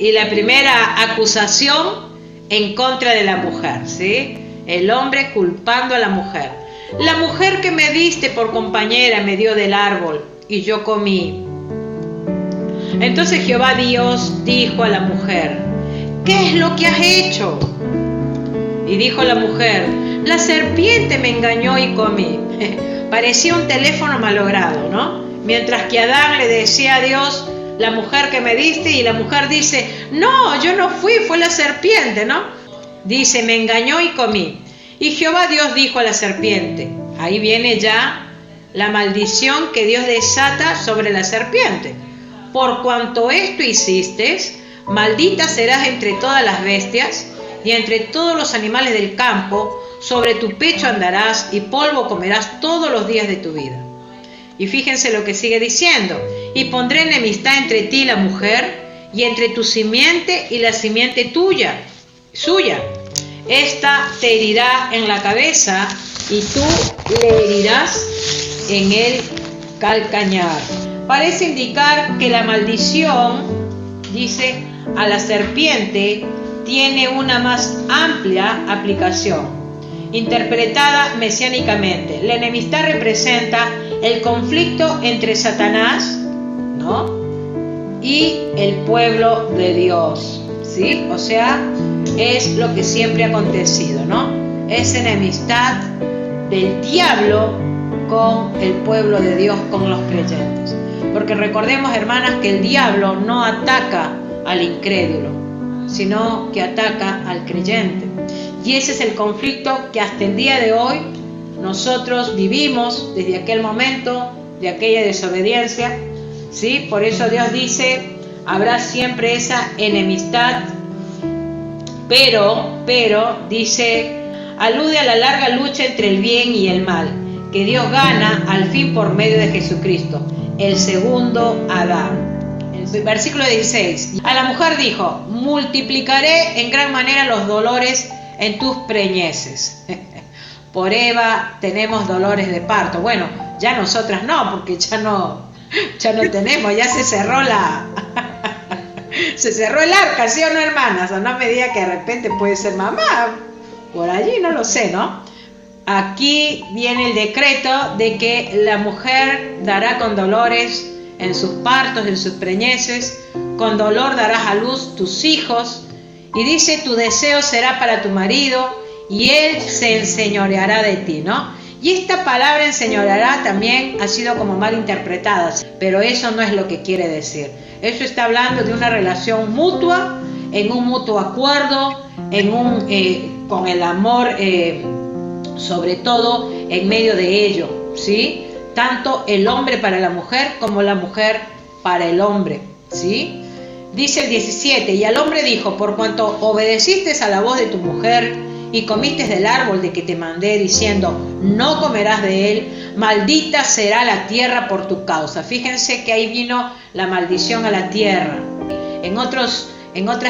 y la primera acusación en contra de la mujer, ¿sí? El hombre culpando a la mujer. La mujer que me diste por compañera me dio del árbol y yo comí. Entonces Jehová Dios dijo a la mujer, ¿qué es lo que has hecho? Y dijo la mujer, la serpiente me engañó y comí. Parecía un teléfono malogrado, ¿no? Mientras que Adán le decía a Dios, la mujer que me diste, y la mujer dice, no, yo no fui, fue la serpiente, ¿no? Dice, me engañó y comí. Y Jehová Dios dijo a la serpiente, ahí viene ya la maldición que Dios desata sobre la serpiente. Por cuanto esto hiciste, maldita serás entre todas las bestias y entre todos los animales del campo, sobre tu pecho andarás y polvo comerás todos los días de tu vida. Y fíjense lo que sigue diciendo, y pondré enemistad entre ti y la mujer, y entre tu simiente y la simiente suya. Esta te herirá en la cabeza, y tú le herirás en el calcañar. Parece indicar que la maldición, dice, a la serpiente, tiene una más amplia aplicación, interpretada mesiánicamente. La enemistad representa el conflicto entre Satanás, ¿no?, y el pueblo de Dios, ¿sí? O sea, es lo que siempre ha acontecido, ¿no? Es enemistad del diablo con el pueblo de Dios, con los creyentes. Porque recordemos, hermanas, que el diablo no ataca al incrédulo, sino que ataca al creyente. Y ese es el conflicto que hasta el día de hoy nosotros vivimos desde aquel momento, de aquella desobediencia, ¿sí? Por eso Dios dice, habrá siempre esa enemistad, pero, dice, alude a la larga lucha entre el bien y el mal, que Dios gana al fin por medio de Jesucristo, el segundo Adán. El versículo 16, a la mujer dijo, multiplicaré en gran manera los dolores en tus preñeces. Por Eva tenemos dolores de parto. Bueno, ya nosotras no, porque ya no tenemos, ya se cerró se cerró el arca, ¿sí o no, hermanas? O no me diga que de repente puede ser mamá, por allí, no lo sé, ¿no? Aquí viene el decreto de que la mujer dará con dolores en sus partos, en sus preñeces, con dolor darás a luz tus hijos, Y dice, tu deseo será para tu marido y él se enseñoreará de ti, ¿no? Y esta palabra enseñoreará también ha sido como mal interpretada, pero eso no es lo que quiere decir. Eso está hablando de una relación mutua, en un mutuo acuerdo, con el amor, sobre todo en medio de ello, ¿sí? Tanto el hombre para la mujer como la mujer para el hombre, ¿sí? Dice el 17, y al hombre dijo, por cuanto obedeciste a la voz de tu mujer y comiste del árbol de que te mandé diciendo, no comerás de él, maldita será la tierra por tu causa. Fíjense que ahí vino la maldición a la tierra. En otras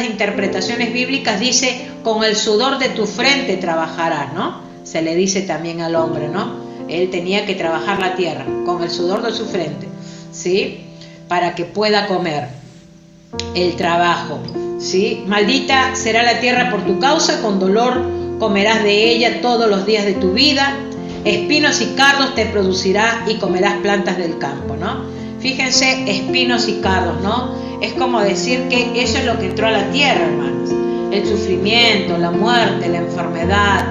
interpretaciones bíblicas dice, con el sudor de tu frente trabajarás, ¿no? Se le dice también al hombre, ¿no? Él tenía que trabajar la tierra con el sudor de su frente, ¿sí? Para que pueda comer el trabajo, ¿sí? Maldita será la tierra por tu causa, con dolor comerás de ella todos los días de tu vida, espinos y cardos te producirá y comerás plantas del campo, ¿no? Fíjense, espinos y cardos, ¿no? Es como decir que eso es lo que entró a la tierra, hermanos. El sufrimiento, la muerte, la enfermedad,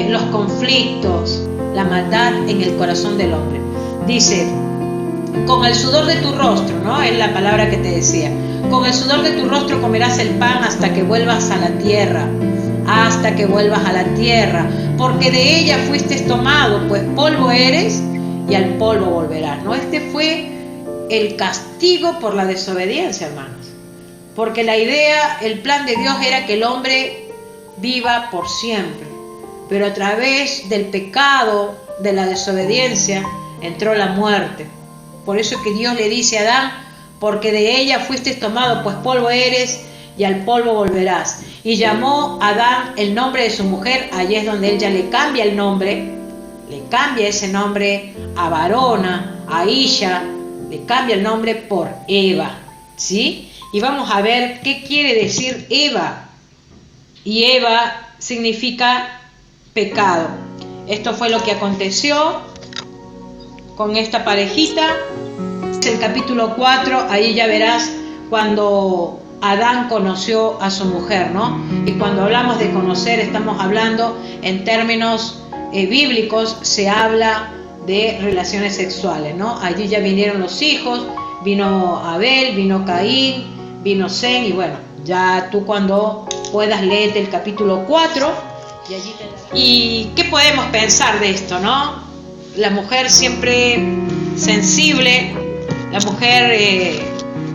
los conflictos, la maldad en el corazón del hombre. Dice, con el sudor de tu rostro, ¿no? Es la palabra que te decía. Con el sudor de tu rostro comerás el pan hasta que vuelvas a la tierra. Hasta que vuelvas a la tierra. Porque de ella fuiste tomado, pues polvo eres y al polvo volverás, ¿no? Este fue el castigo por la desobediencia, hermanos. Porque la idea, el plan de Dios era que el hombre viva por siempre. Pero a través del pecado, de la desobediencia, entró la muerte. Por eso es que Dios le dice a Adán, porque de ella fuiste tomado, pues polvo eres y al polvo volverás. Y llamó a Adán el nombre de su mujer, allí es donde él ya le cambia el nombre, le cambia ese nombre a varona, a Isha, le cambia el nombre por Eva, ¿sí? Y vamos a ver qué quiere decir Eva. Y Eva significa pecado. Esto fue lo que aconteció con esta parejita. El capítulo 4, ahí ya verás cuando Adán conoció a su mujer, ¿no? Y cuando hablamos de conocer, estamos hablando en términos bíblicos, se habla de relaciones sexuales, ¿no? Allí ya vinieron los hijos, vino Abel, vino Caín, vino Zen, y bueno, ya tú cuando puedas leerte el capítulo 4, y qué podemos pensar de esto, ¿no? La mujer siempre sensible, la mujer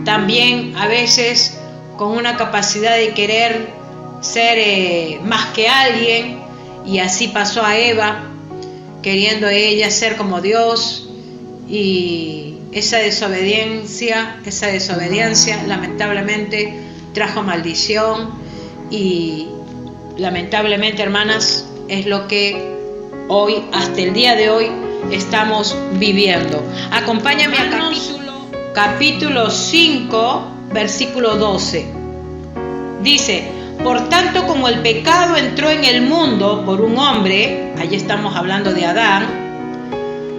también a veces con una capacidad de querer ser más que alguien, y así pasó a Eva, queriendo ella ser como Dios, y esa desobediencia lamentablemente trajo maldición, y lamentablemente, hermanas, es lo que hoy, hasta el día de hoy, estamos viviendo. Acompáñame a capítulo 5, versículo 12. Dice, por tanto, como el pecado entró en el mundo por un hombre, allí estamos hablando de Adán,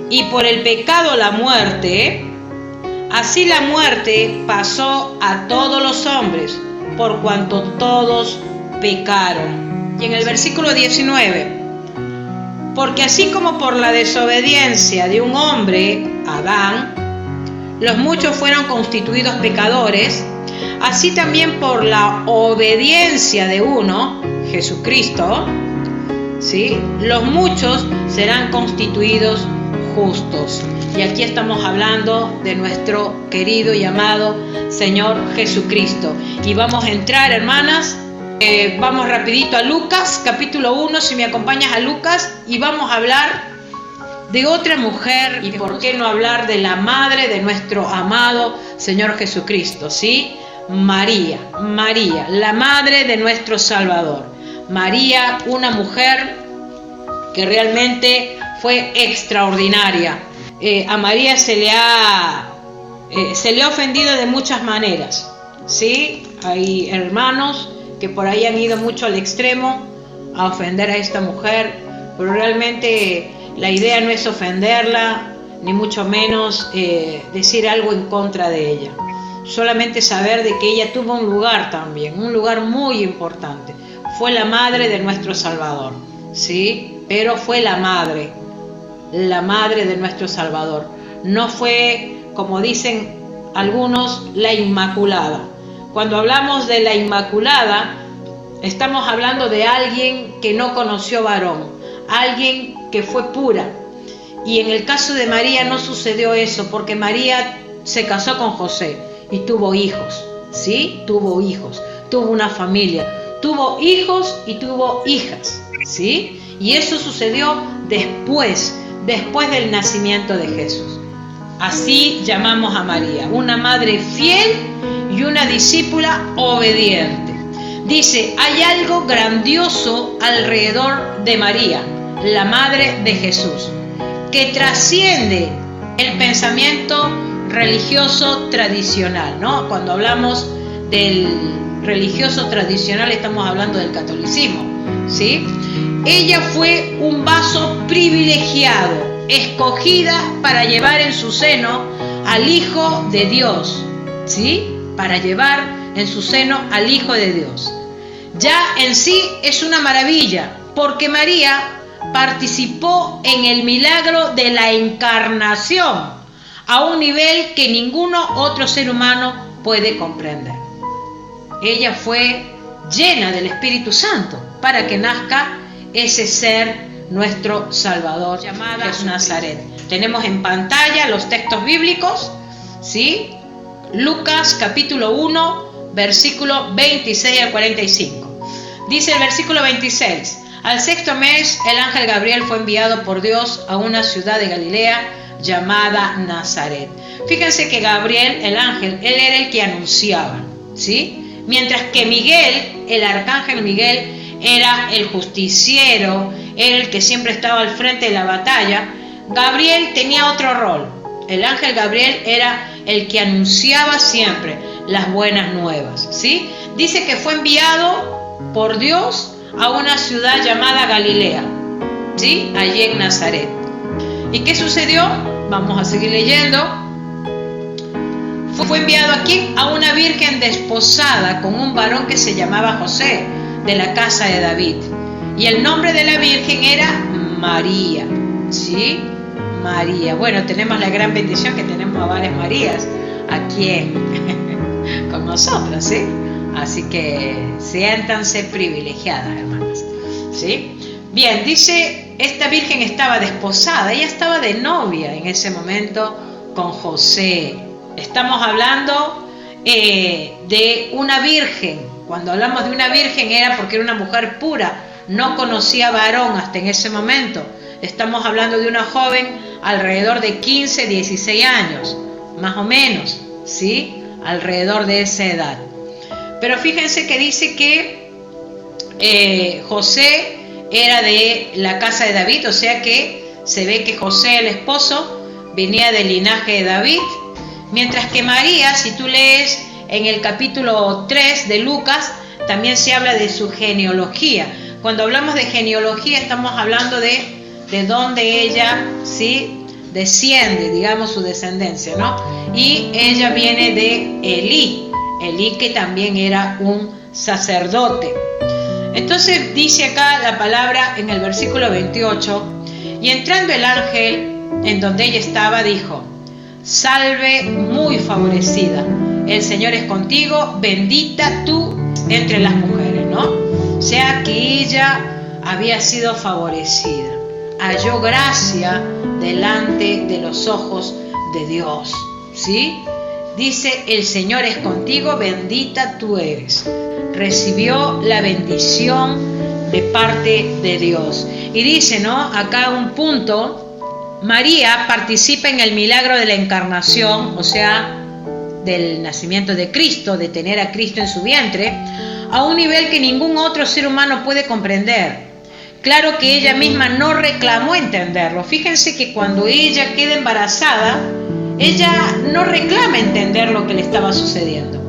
y por el pecado la muerte, así la muerte pasó a todos los hombres, por cuanto todos pecaron. Y en el versículo 19, porque así como por la desobediencia de un hombre, Adán, los muchos fueron constituidos pecadores, así también por la obediencia de uno, Jesucristo, ¿sí?, los muchos serán constituidos justos. Y aquí estamos hablando de nuestro querido y amado Señor Jesucristo. Y vamos a entrar, hermanas, vamos rapidito a Lucas, capítulo 1, si me acompañas a Lucas, y vamos a hablar de otra mujer, y por qué no hablar de la madre de nuestro amado Señor Jesucristo, ¿sí? María, la madre de nuestro Salvador. María, una mujer que realmente fue extraordinaria. A María se le ha ofendido de muchas maneras, ¿sí? Hay hermanos que por ahí han ido mucho al extremo a ofender a esta mujer, pero realmente la idea no es ofenderla, ni mucho menos decir algo en contra de ella, solamente saber de que ella tuvo un lugar también, un lugar muy importante. Fue la madre de nuestro Salvador, ¿sí? Pero fue la madre de nuestro Salvador. No fue, como dicen algunos, la Inmaculada. Cuando hablamos de la Inmaculada, estamos hablando de alguien que no conoció varón, alguien que fue pura. Y en el caso de María no sucedió eso, porque María se casó con José y tuvo hijos, ¿sí? Tuvo hijos, tuvo una familia, tuvo hijos y tuvo hijas, ¿sí? Y eso sucedió después del nacimiento de Jesús. Así llamamos a María, una madre fiel y una discípula obediente. Dice, hay algo grandioso alrededor de María, la madre de Jesús, que trasciende el pensamiento religioso tradicional, ¿no? Cuando hablamos del religioso tradicional estamos hablando del catolicismo, ¿sí? Ella fue un vaso privilegiado, escogida para llevar en su seno al Hijo de Dios, ¿sí? Para llevar en su seno al Hijo de Dios. Ya en sí es una maravilla, porque María participó en el milagro de la encarnación a un nivel que ninguno otro ser humano puede comprender. Ella fue llena del Espíritu Santo para que nazca ese ser nuestro Salvador, llamada Nazaret. Tenemos en pantalla los textos bíblicos, ¿sí? Lucas capítulo 1, versículo 26 al 45. Dice el versículo 26: al sexto mes, el ángel Gabriel fue enviado por Dios a una ciudad de Galilea llamada Nazaret. Fíjense que Gabriel, el ángel, él era el que anunciaba, ¿sí? Mientras que Miguel, el arcángel Miguel, era el justiciero, era el que siempre estaba al frente de la batalla. Gabriel tenía otro rol. El ángel Gabriel era el que anunciaba siempre las buenas nuevas, ¿sí? Dice que fue enviado por Dios a una ciudad llamada Galilea, ¿sí? Allí en Nazaret. ¿Y qué sucedió? Vamos a seguir leyendo. Fue enviado aquí a una virgen desposada con un varón que se llamaba José, de la casa de David. Y el nombre de la virgen era María, ¿sí? María. Bueno, tenemos la gran bendición que tenemos a varias Marías aquí con nosotros, ¿sí? Así que siéntanse privilegiadas, hermanas, ¿sí? Bien, dice, esta virgen estaba desposada, ella estaba de novia en ese momento con José. Estamos hablando de una virgen. Cuando hablamos de una virgen era porque era una mujer pura, no conocía varón hasta en ese momento. Estamos hablando de una joven alrededor de 15, 16 años, más o menos, ¿sí? Alrededor de esa edad. Pero fíjense que dice que José era de la casa de David, o sea que se ve que José, el esposo, venía del linaje de David, mientras que María, si tú lees en el capítulo 3 de Lucas, también se habla de su genealogía. Cuando hablamos de genealogía estamos hablando de dónde ella, ¿sí?, desciende, digamos, su descendencia, ¿no? Y ella viene de Elí que también era un sacerdote. Entonces dice acá la palabra en el versículo 28, y entrando el ángel en donde ella estaba, dijo: salve muy favorecida, el Señor es contigo, bendita tú entre las mujeres, ¿no? O sea que ella había sido favorecida, halló gracia delante de los ojos de Dios, ¿sí? Dice, el Señor es contigo, bendita tú eres. Recibió la bendición de parte de Dios. Y dice, ¿no? Acá un punto, María participa en el milagro de la encarnación, o sea, del nacimiento de Cristo, de tener a Cristo en su vientre, a un nivel que ningún otro ser humano puede comprender. Claro que ella misma no reclamó entenderlo. Fíjense que cuando ella queda embarazada, ella no reclama entender lo que le estaba sucediendo.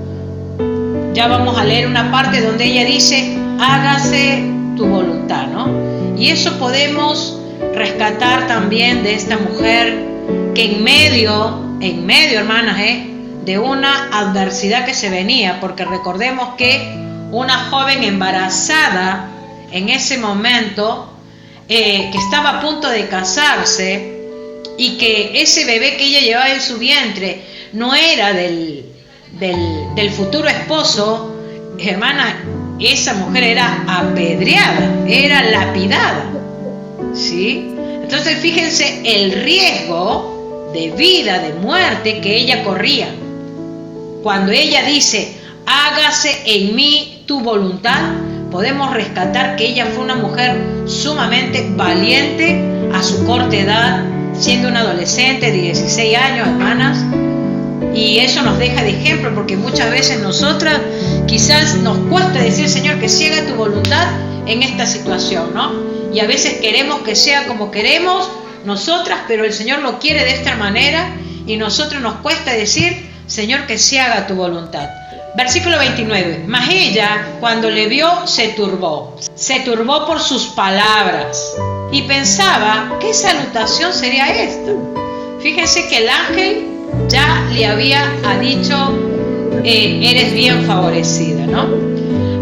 Ya vamos a leer una parte donde ella dice, hágase tu voluntad, ¿no? Y eso podemos rescatar también de esta mujer que en medio, hermanas, de una adversidad que se venía, porque recordemos que una joven embarazada en ese momento, que estaba a punto de casarse, y que ese bebé que ella llevaba en su vientre no era del futuro esposo, hermana, esa mujer era apedreada, era lapidada, ¿sí? Entonces fíjense el riesgo de vida, de muerte que ella corría. Cuando ella dice, hágase en mí tu voluntad, podemos rescatar que ella fue una mujer sumamente valiente a su corta edad, siendo una adolescente de 16 años, hermanas, y eso nos deja de ejemplo, porque muchas veces nosotras quizás nos cuesta decir, Señor, que se haga tu voluntad en esta situación, ¿no? Y a veces queremos que sea como queremos nosotras, pero el Señor lo quiere de esta manera, y nosotros nos cuesta decir, Señor, que se haga tu voluntad. Versículo 29. Mas ella, cuando le vio, se turbó por sus palabras, y pensaba, ¿qué salutación sería esta? Fíjense que el ángel ya le había dicho, eres bien favorecida, ¿no?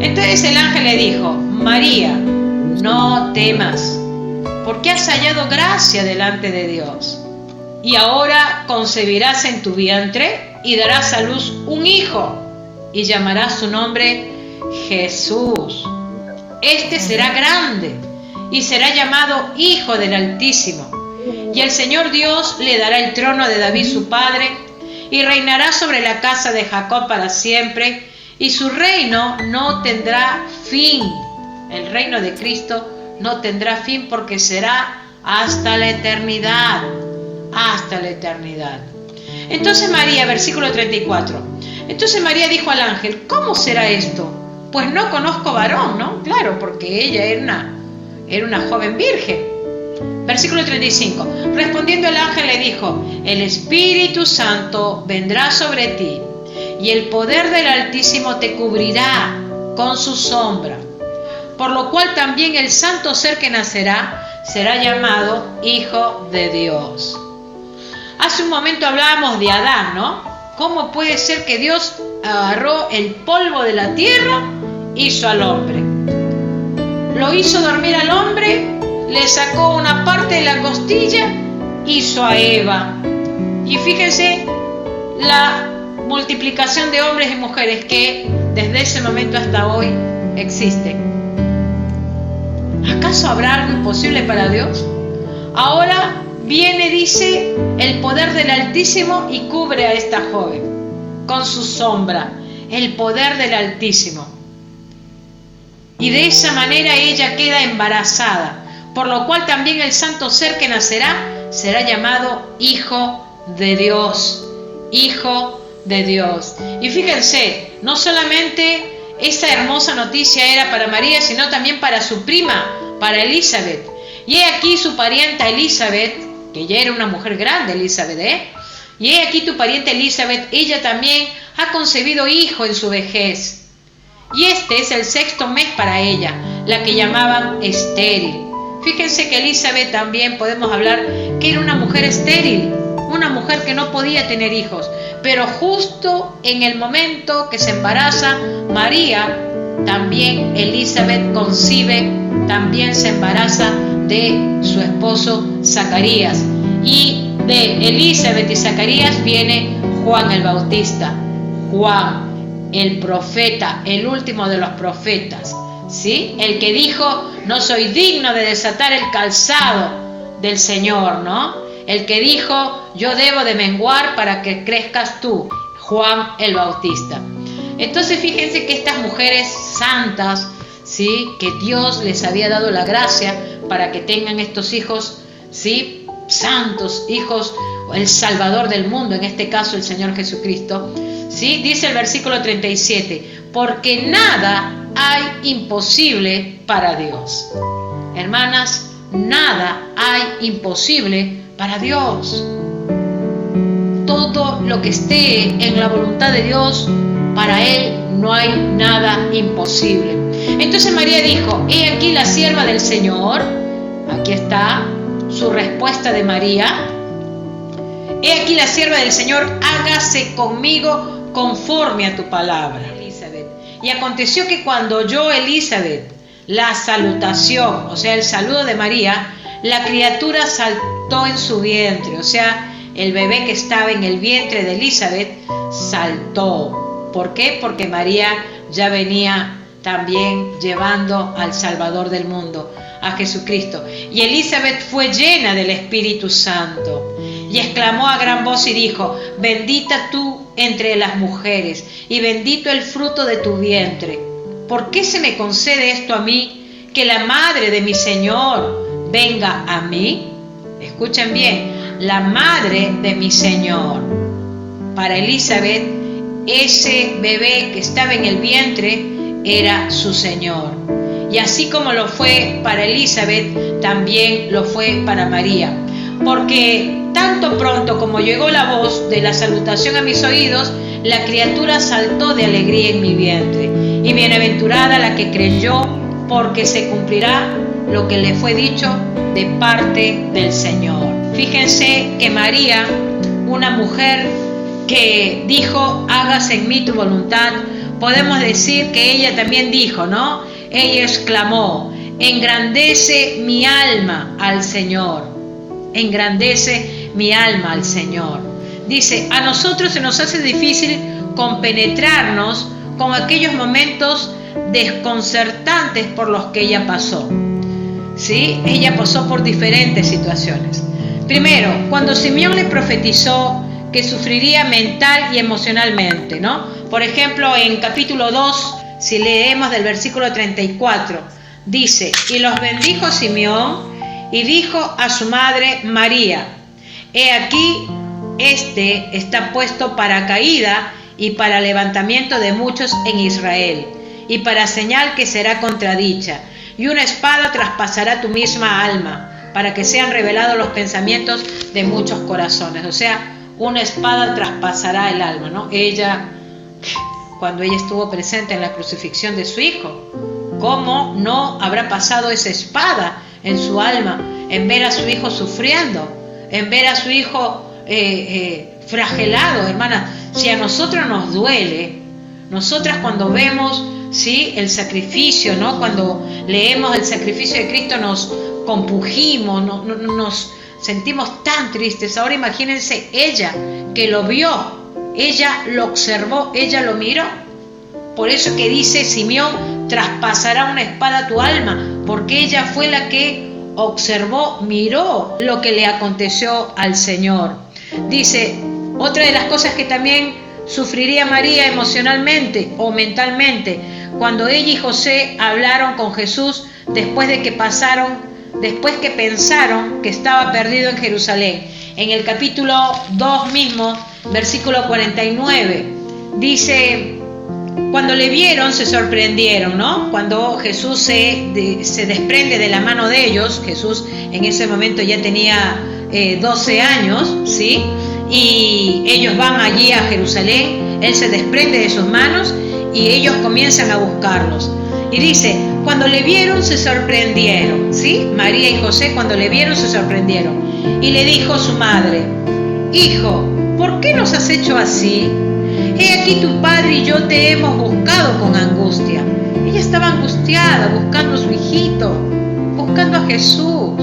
Entonces el ángel le dijo, María, no temas, porque has hallado gracia delante de Dios, y ahora concebirás en tu vientre y darás a luz un hijo, y llamarás su nombre Jesús. Este será grande y será llamado Hijo del Altísimo. Y el Señor Dios le dará el trono de David su padre, y reinará sobre la casa de Jacob para siempre, y su reino no tendrá fin. El reino de Cristo no tendrá fin, porque será hasta la eternidad. Hasta la eternidad. Entonces María, versículo 34. Entonces María dijo al ángel, ¿cómo será esto? Pues no conozco varón, ¿no? Claro, porque ella era una joven virgen. Versículo 35. Respondiendo el ángel le dijo, el Espíritu Santo vendrá sobre ti, y el poder del Altísimo te cubrirá con su sombra. Por lo cual también el santo ser que nacerá será llamado Hijo de Dios. Hace un momento hablábamos de Adán, ¿no? ¿Cómo puede ser que Dios agarró el polvo de la tierra, hizo al hombre? Lo hizo dormir al hombre, le sacó una parte de la costilla, hizo a Eva. Y fíjense la multiplicación de hombres y mujeres que desde ese momento hasta hoy existen. ¿Acaso habrá algo imposible para Dios? Ahora viene, dice, el poder del Altísimo y cubre a esta joven con su sombra, el poder del Altísimo. Y de esa manera ella queda embarazada, por lo cual también el santo ser que nacerá será llamado Hijo de Dios. Hijo de Dios. Y fíjense, no solamente esta hermosa noticia era para María, sino también para su prima, para Elizabeth. Y he aquí su parienta Elizabeth, que ya era una mujer grande, Elizabeth, Y he aquí tu pariente Elizabeth, ella también ha concebido hijo en su vejez. Y este es el 6º mes para ella, la que llamaban estéril. Fíjense que Elizabeth también podemos hablar que era una mujer estéril, una mujer que no podía tener hijos. Pero justo en el momento que se embaraza María, también Elizabeth concibe, también se embaraza de su esposo Zacarías. Y de Elizabeth y Zacarías viene Juan el Bautista, Juan el profeta, el último de los profetas, ¿sí? El que dijo, no soy digno de desatar el calzado del Señor, ¿no? El que dijo, yo debo de menguar para que crezcas tú, Juan el Bautista. Entonces fíjense que estas mujeres santas, ¿sí? Que Dios les había dado la gracia para que tengan estos hijos, ¿sí? Santos, hijos, el Salvador del mundo, en este caso el Señor Jesucristo, ¿sí? Dice el versículo 37, porque nada hay imposible para Dios. Hermanas, nada hay imposible para Dios. Todo lo que esté en la voluntad de Dios, para Él no hay nada imposible. Entonces María dijo, he aquí la sierva del Señor. Aquí está su respuesta de María. He aquí la sierva del Señor, hágase conmigo conforme a tu palabra. Elizabeth. Y aconteció que cuando oyó Elizabeth la salutación, o sea, el saludo de María, la criatura saltó en su vientre, o sea, el bebé que estaba en el vientre de Elizabeth saltó. ¿Por qué? Porque María ya venía también llevando al Salvador del mundo, a Jesucristo. Y Elizabeth fue llena del Espíritu Santo y exclamó a gran voz y dijo: bendita tú entre las mujeres y bendito el fruto de tu vientre. ¿Por qué se me concede esto a mí, que la madre de mi Señor venga a mí? Escuchen bien, la madre de mi Señor. Para Elizabeth, ese bebé que estaba en el vientre era su Señor. Y así como lo fue para Elizabeth, también lo fue para María. Porque tanto pronto como llegó la voz de la salutación a mis oídos, la criatura saltó de alegría en mi vientre. Y bienaventurada la que creyó, porque se cumplirá lo que le fue dicho de parte del Señor. Fíjense que María, una mujer que dijo: hágase en mí tu voluntad, podemos decir que ella también dijo, ¿no? Ella exclamó: engrandece mi alma al Señor. Engrandece mi alma al Señor. Dice, a nosotros se nos hace difícil compenetrarnos con aquellos momentos desconcertantes por los que ella pasó. ¿Sí? Ella pasó por diferentes situaciones. Primero, cuando Simeón le profetizó que sufriría mental y emocionalmente, ¿no? Por ejemplo, en capítulo 2, si leemos del versículo 34, dice: y los bendijo Simeón y dijo a su madre María: he aquí, este está puesto para caída y para levantamiento de muchos en Israel, y para señal que será contradicha, y una espada traspasará tu misma alma, para que sean revelados los pensamientos de muchos corazones. O sea, una espada traspasará el alma, ¿no? Ella, cuando ella estuvo presente en la crucifixión de su hijo, ¿cómo no habrá pasado esa espada en su alma, en ver a su hijo sufriendo, en ver a su hijo flagelado? Hermana, si a nosotros nos duele, nosotras cuando vemos, ¿sí?, el sacrificio, ¿no?, cuando leemos el sacrificio de Cristo nos compungimos, nos sentimos tan tristes. Ahora imagínense ella, que lo vio, ella lo observó, ella lo miró. Por eso que dice Simeón: traspasará una espada tu alma, porque ella fue la que observó, miró lo que le aconteció al Señor. Dice, otra de las cosas que también sufriría María emocionalmente o mentalmente, cuando ella y José hablaron con Jesús después que pensaron que estaba perdido en Jerusalén. En el capítulo 2 mismo, versículo 49, dice: cuando le vieron se sorprendieron, ¿no? Cuando Jesús se desprende de la mano de ellos. Jesús en ese momento ya tenía 12 años, ¿sí? Y ellos van allí a Jerusalén, Él se desprende de sus manos y ellos comienzan a buscarlos. Y dice, cuando le vieron se sorprendieron, ¿sí? María y José, cuando le vieron se sorprendieron. Y le dijo su madre: hijo, ¿por qué nos has hecho así? He aquí tu padre y yo te hemos buscado con angustia. Ella estaba angustiada, buscando a su hijito, buscando a Jesús.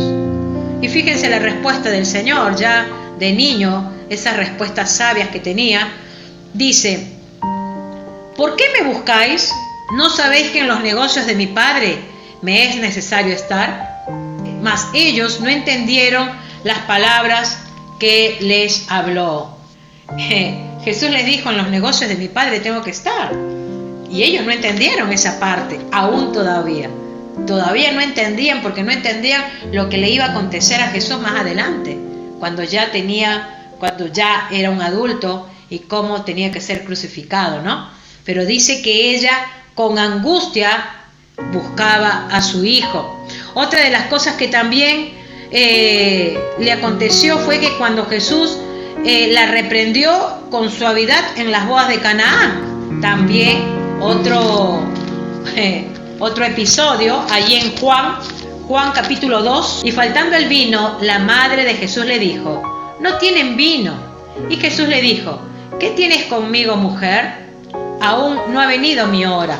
Y fíjense la respuesta del Señor, ya de niño, esas respuestas sabias que tenía. Dice: ¿por qué me buscáis? ¿No sabéis que en los negocios de mi padre me es necesario estar? Mas ellos no entendieron las palabras que les habló. Jesús les dijo: en los negocios de mi padre tengo que estar. Y ellos no entendieron esa parte, aún todavía. Todavía no entendían, porque no entendían lo que le iba a acontecer a Jesús más adelante, cuando ya era un adulto y cómo tenía que ser crucificado, ¿no? Pero dice que ella con angustia buscaba a su hijo. Otra de las cosas que también le aconteció fue que cuando Jesús la reprendió con suavidad en las bodas de Canaán, también otro episodio, allí en Juan capítulo 2, y faltando el vino, la madre de Jesús le dijo: no tienen vino. Y Jesús le dijo: ¿qué tienes conmigo, mujer? Aún no ha venido mi hora.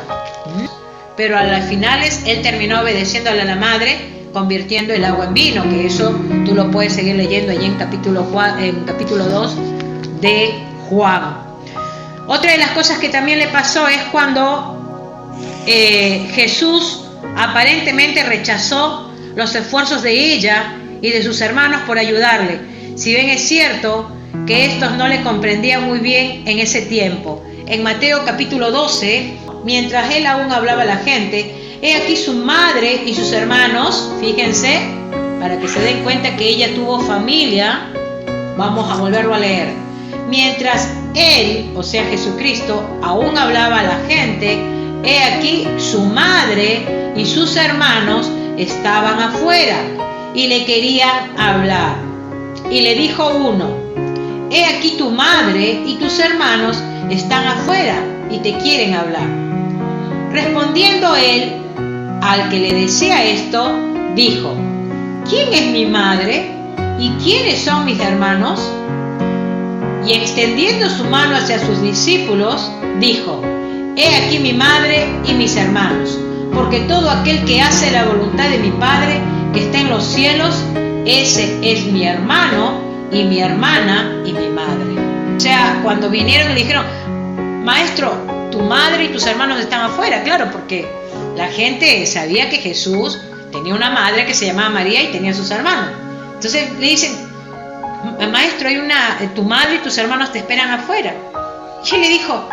Pero a las finales él terminó obedeciéndole a la madre, convirtiendo el agua en vino, que eso tú lo puedes seguir leyendo allí en capítulo 2 de Juan. Otra de las cosas que también le pasó es cuando Jesús aparentemente rechazó los esfuerzos de ella y de sus hermanos por ayudarle. Si bien es cierto que estos no le comprendían muy bien en ese tiempo. En Mateo capítulo 12, mientras él aún hablaba a la gente, he aquí su madre y sus hermanos, fíjense, para que se den cuenta que ella tuvo familia. Vamos a volverlo a leer. Mientras él, o sea Jesucristo, aún hablaba a la gente, he aquí su madre y sus hermanos estaban afuera y le querían hablar. Y le dijo uno: he aquí tu madre y tus hermanos están afuera y te quieren hablar. Respondiendo él al que le decía esto, dijo: ¿quién es mi madre y quiénes son mis hermanos? Y extendiendo su mano hacia sus discípulos, dijo: he aquí mi madre y mis hermanos, porque todo aquel que hace la voluntad de mi Padre que está en los cielos, ese es mi hermano y mi hermana y mi madre. O sea, cuando vinieron le dijeron: maestro, tu madre y tus hermanos están afuera. Claro, porque la gente sabía que Jesús tenía una madre que se llamaba María y tenía sus hermanos. Entonces le dicen: maestro, tu madre y tus hermanos te esperan afuera. Y él le dijo: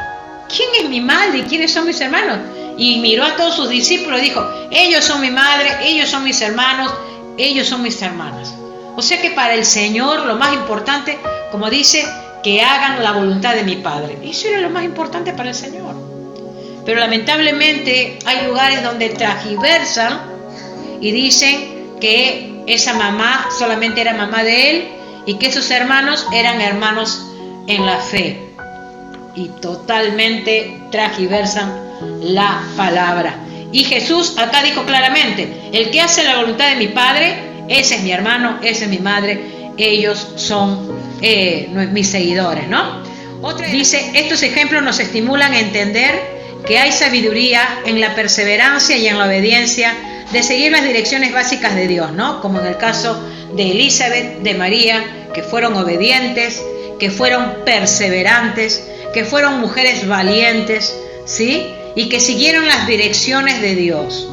¿quién es mi madre y quiénes son mis hermanos? Y miró a todos sus discípulos y dijo: ellos son mi madre, ellos son mis hermanos, ellos son mis hermanas. O sea que para el Señor lo más importante, como dice, que hagan la voluntad de mi Padre. Eso era lo más importante para el Señor. Pero lamentablemente hay lugares donde transgiversan y dicen que esa mamá solamente era mamá de él y que sus hermanos eran hermanos en la fe. Y totalmente transgiversan la palabra. Y Jesús acá dijo claramente: el que hace la voluntad de mi Padre, ese es mi hermano, esa es mi madre, ellos son mis seguidores, ¿no? Dice: estos ejemplos nos estimulan a entender que hay sabiduría en la perseverancia y en la obediencia de seguir las direcciones básicas de Dios, ¿no? Como en el caso de Elizabeth, de María, que fueron obedientes, que fueron perseverantes, que fueron mujeres valientes, ¿sí? Y que siguieron las direcciones de Dios.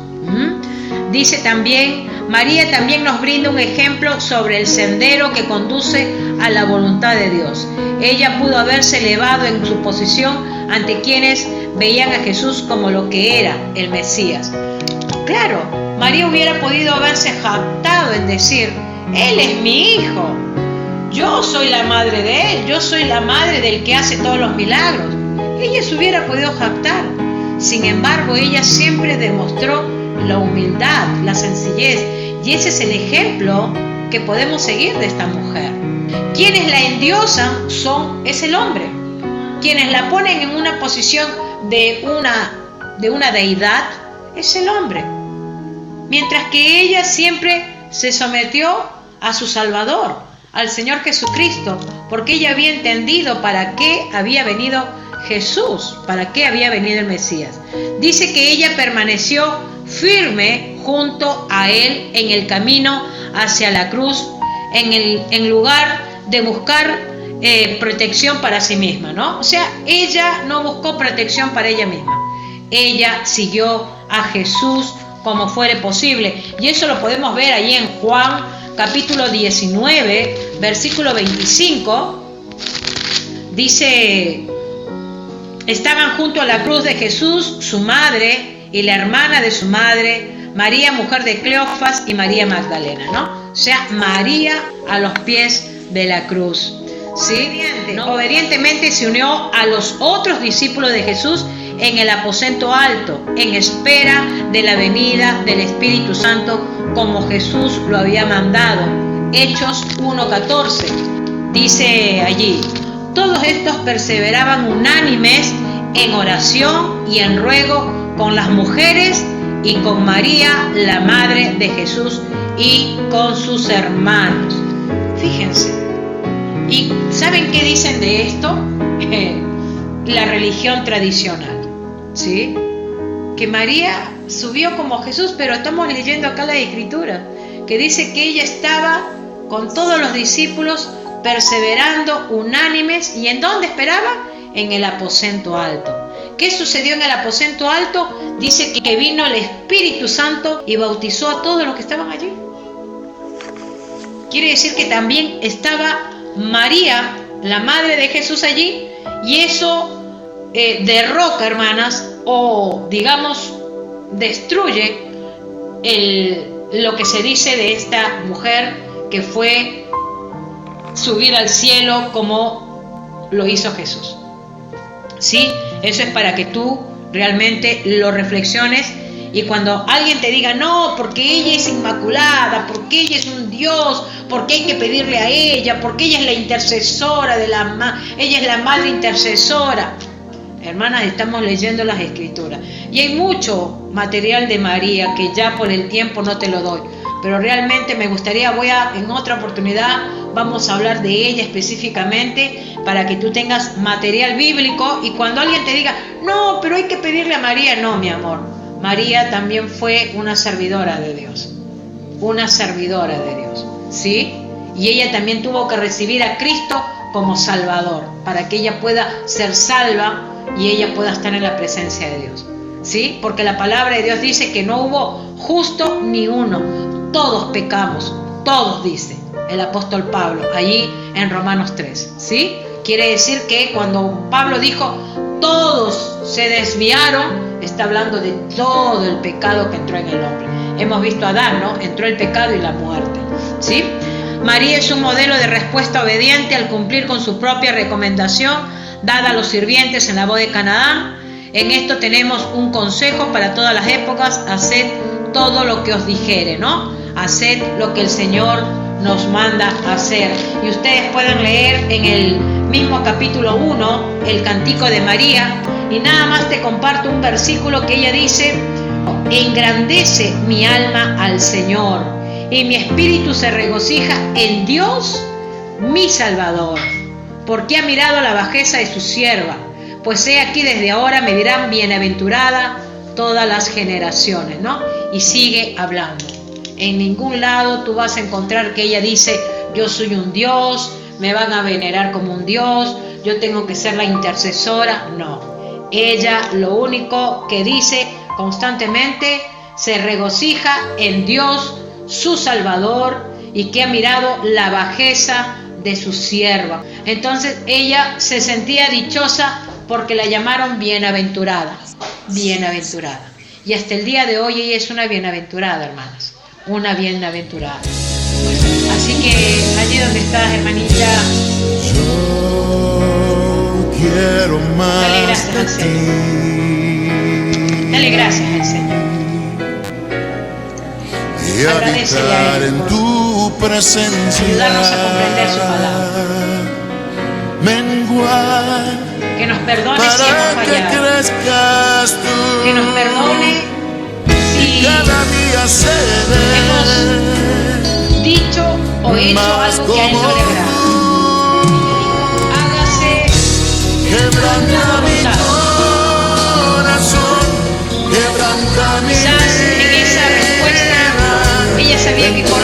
Dice también: María también nos brinda un ejemplo sobre el sendero que conduce a la voluntad de Dios. Ella pudo haberse elevado en su posición ante quienes veían a Jesús como lo que era, el Mesías. Claro, María hubiera podido haberse jactado en decir: Él es mi hijo, yo soy la madre de Él, yo soy la madre del que hace todos los milagros. Ella se hubiera podido jactar. Sin embargo, ella siempre demostró la humildad, la sencillez, y ese es el ejemplo que podemos seguir de esta mujer. Quienes la endiosan es el hombre. Quienes la ponen en una posición de una deidad es el hombre. Mientras que ella siempre se sometió a su Salvador, al Señor Jesucristo, porque ella había entendido para qué había venido Jesús, para qué había venido el Mesías. Dice que ella permaneció firme junto a Él en el camino hacia la cruz, en lugar de buscar protección para sí misma, ¿no? O sea, ella no buscó protección para ella misma. Ella siguió a Jesús como fuere posible. Y eso lo podemos ver allí en Juan capítulo 19, versículo 25. Dice: estaban junto a la cruz de Jesús su madre y la hermana de su madre, María, mujer de Cleofas, y María Magdalena, ¿no? O sea, María a los pies de la cruz, ¿sí? Obedientemente se unió a los otros discípulos de Jesús en el aposento alto, en espera de la venida del Espíritu Santo, como Jesús lo había mandado. Hechos 1:14 dice allí: todos estos perseveraban unánimes en oración y en ruego con las mujeres y con María, la madre de Jesús, y con sus hermanos. Fíjense, ¿Y saben qué dicen de esto? La religión tradicional, ¿sí? Que María subió como Jesús, pero estamos leyendo acá la Escritura, que dice que ella estaba con todos los discípulos perseverando unánimes. ¿Y en dónde esperaba? En el aposento alto. ¿Qué sucedió en el aposento alto? Dice que vino el Espíritu Santo y bautizó a todos los que estaban allí. Quiere decir que también estaba María, la madre de Jesús, allí, y eso derroca, hermanas, o digamos destruye lo que se dice de esta mujer que fue subir al cielo como lo hizo Jesús. ¿Sí? Eso es para que tú realmente lo reflexiones, y cuando alguien te diga no, porque ella es inmaculada, porque ella es un Dios, porque hay que pedirle a ella, porque ella es la intercesora ella es la madre intercesora. Hermanas, estamos leyendo las Escrituras y hay mucho material de María que ya por el tiempo no te lo doy, pero realmente me gustaría, en otra oportunidad vamos a hablar de ella específicamente para que tú tengas material bíblico, y cuando alguien te diga no, pero hay que pedirle a María, no, mi amor, María también fue una servidora de Dios, ¿sí? Y ella también tuvo que recibir a Cristo como Salvador para que ella pueda ser salva y ella pueda estar en la presencia de Dios, ¿sí? Porque la palabra de Dios dice que no hubo justo ni uno, todos pecamos, todos, dice el apóstol Pablo allí en Romanos 3, ¿sí? Quiere decir que cuando Pablo dijo todos se desviaron, está hablando de todo el pecado que entró en el hombre. Hemos visto a Adán, ¿no? Entró el pecado y la muerte, ¿sí? María es un modelo de respuesta obediente al cumplir con su propia recomendación dada a los sirvientes en la boda de Canaán. En esto tenemos un consejo para todas las épocas: haced todo lo que os dijere, ¿no? Haced lo que el Señor nos manda hacer. Y ustedes pueden leer en el mismo capítulo 1 el Cántico de María, y nada más te comparto un versículo que ella dice: engrandece mi alma al Señor, y mi espíritu se regocija en Dios mi Salvador, porque ha mirado la bajeza de su sierva, pues he aquí desde ahora me dirán bienaventurada todas las generaciones, ¿no? Y sigue hablando. En ningún lado tú vas a encontrar que ella dice yo soy un Dios, me van a venerar como un Dios, yo tengo que ser la intercesora. No, ella lo único que dice constantemente: se regocija en Dios su Salvador, y que ha mirado la bajeza de su sierva. Entonces ella se sentía dichosa porque la llamaron bienaventurada, bienaventurada. Y hasta el día de hoy ella es una bienaventurada, hermanas, una bienaventurada. Así que allí donde estás, hermanita, yo quiero más. Dale gracias al Señor. Dale gracias al Señor. Y habitar en tu presencia. Ayudarnos a comprender su palabra. Menguar. Que nos perdone si hemos Para que fallado. crezcas tú. Que nos perdone si Cada día se ve hemos dicho o hecho más algo que a Él no como le agrada. Hágase quebranta mi corazón, quebranta mi quizás en esa respuesta ella sabía que por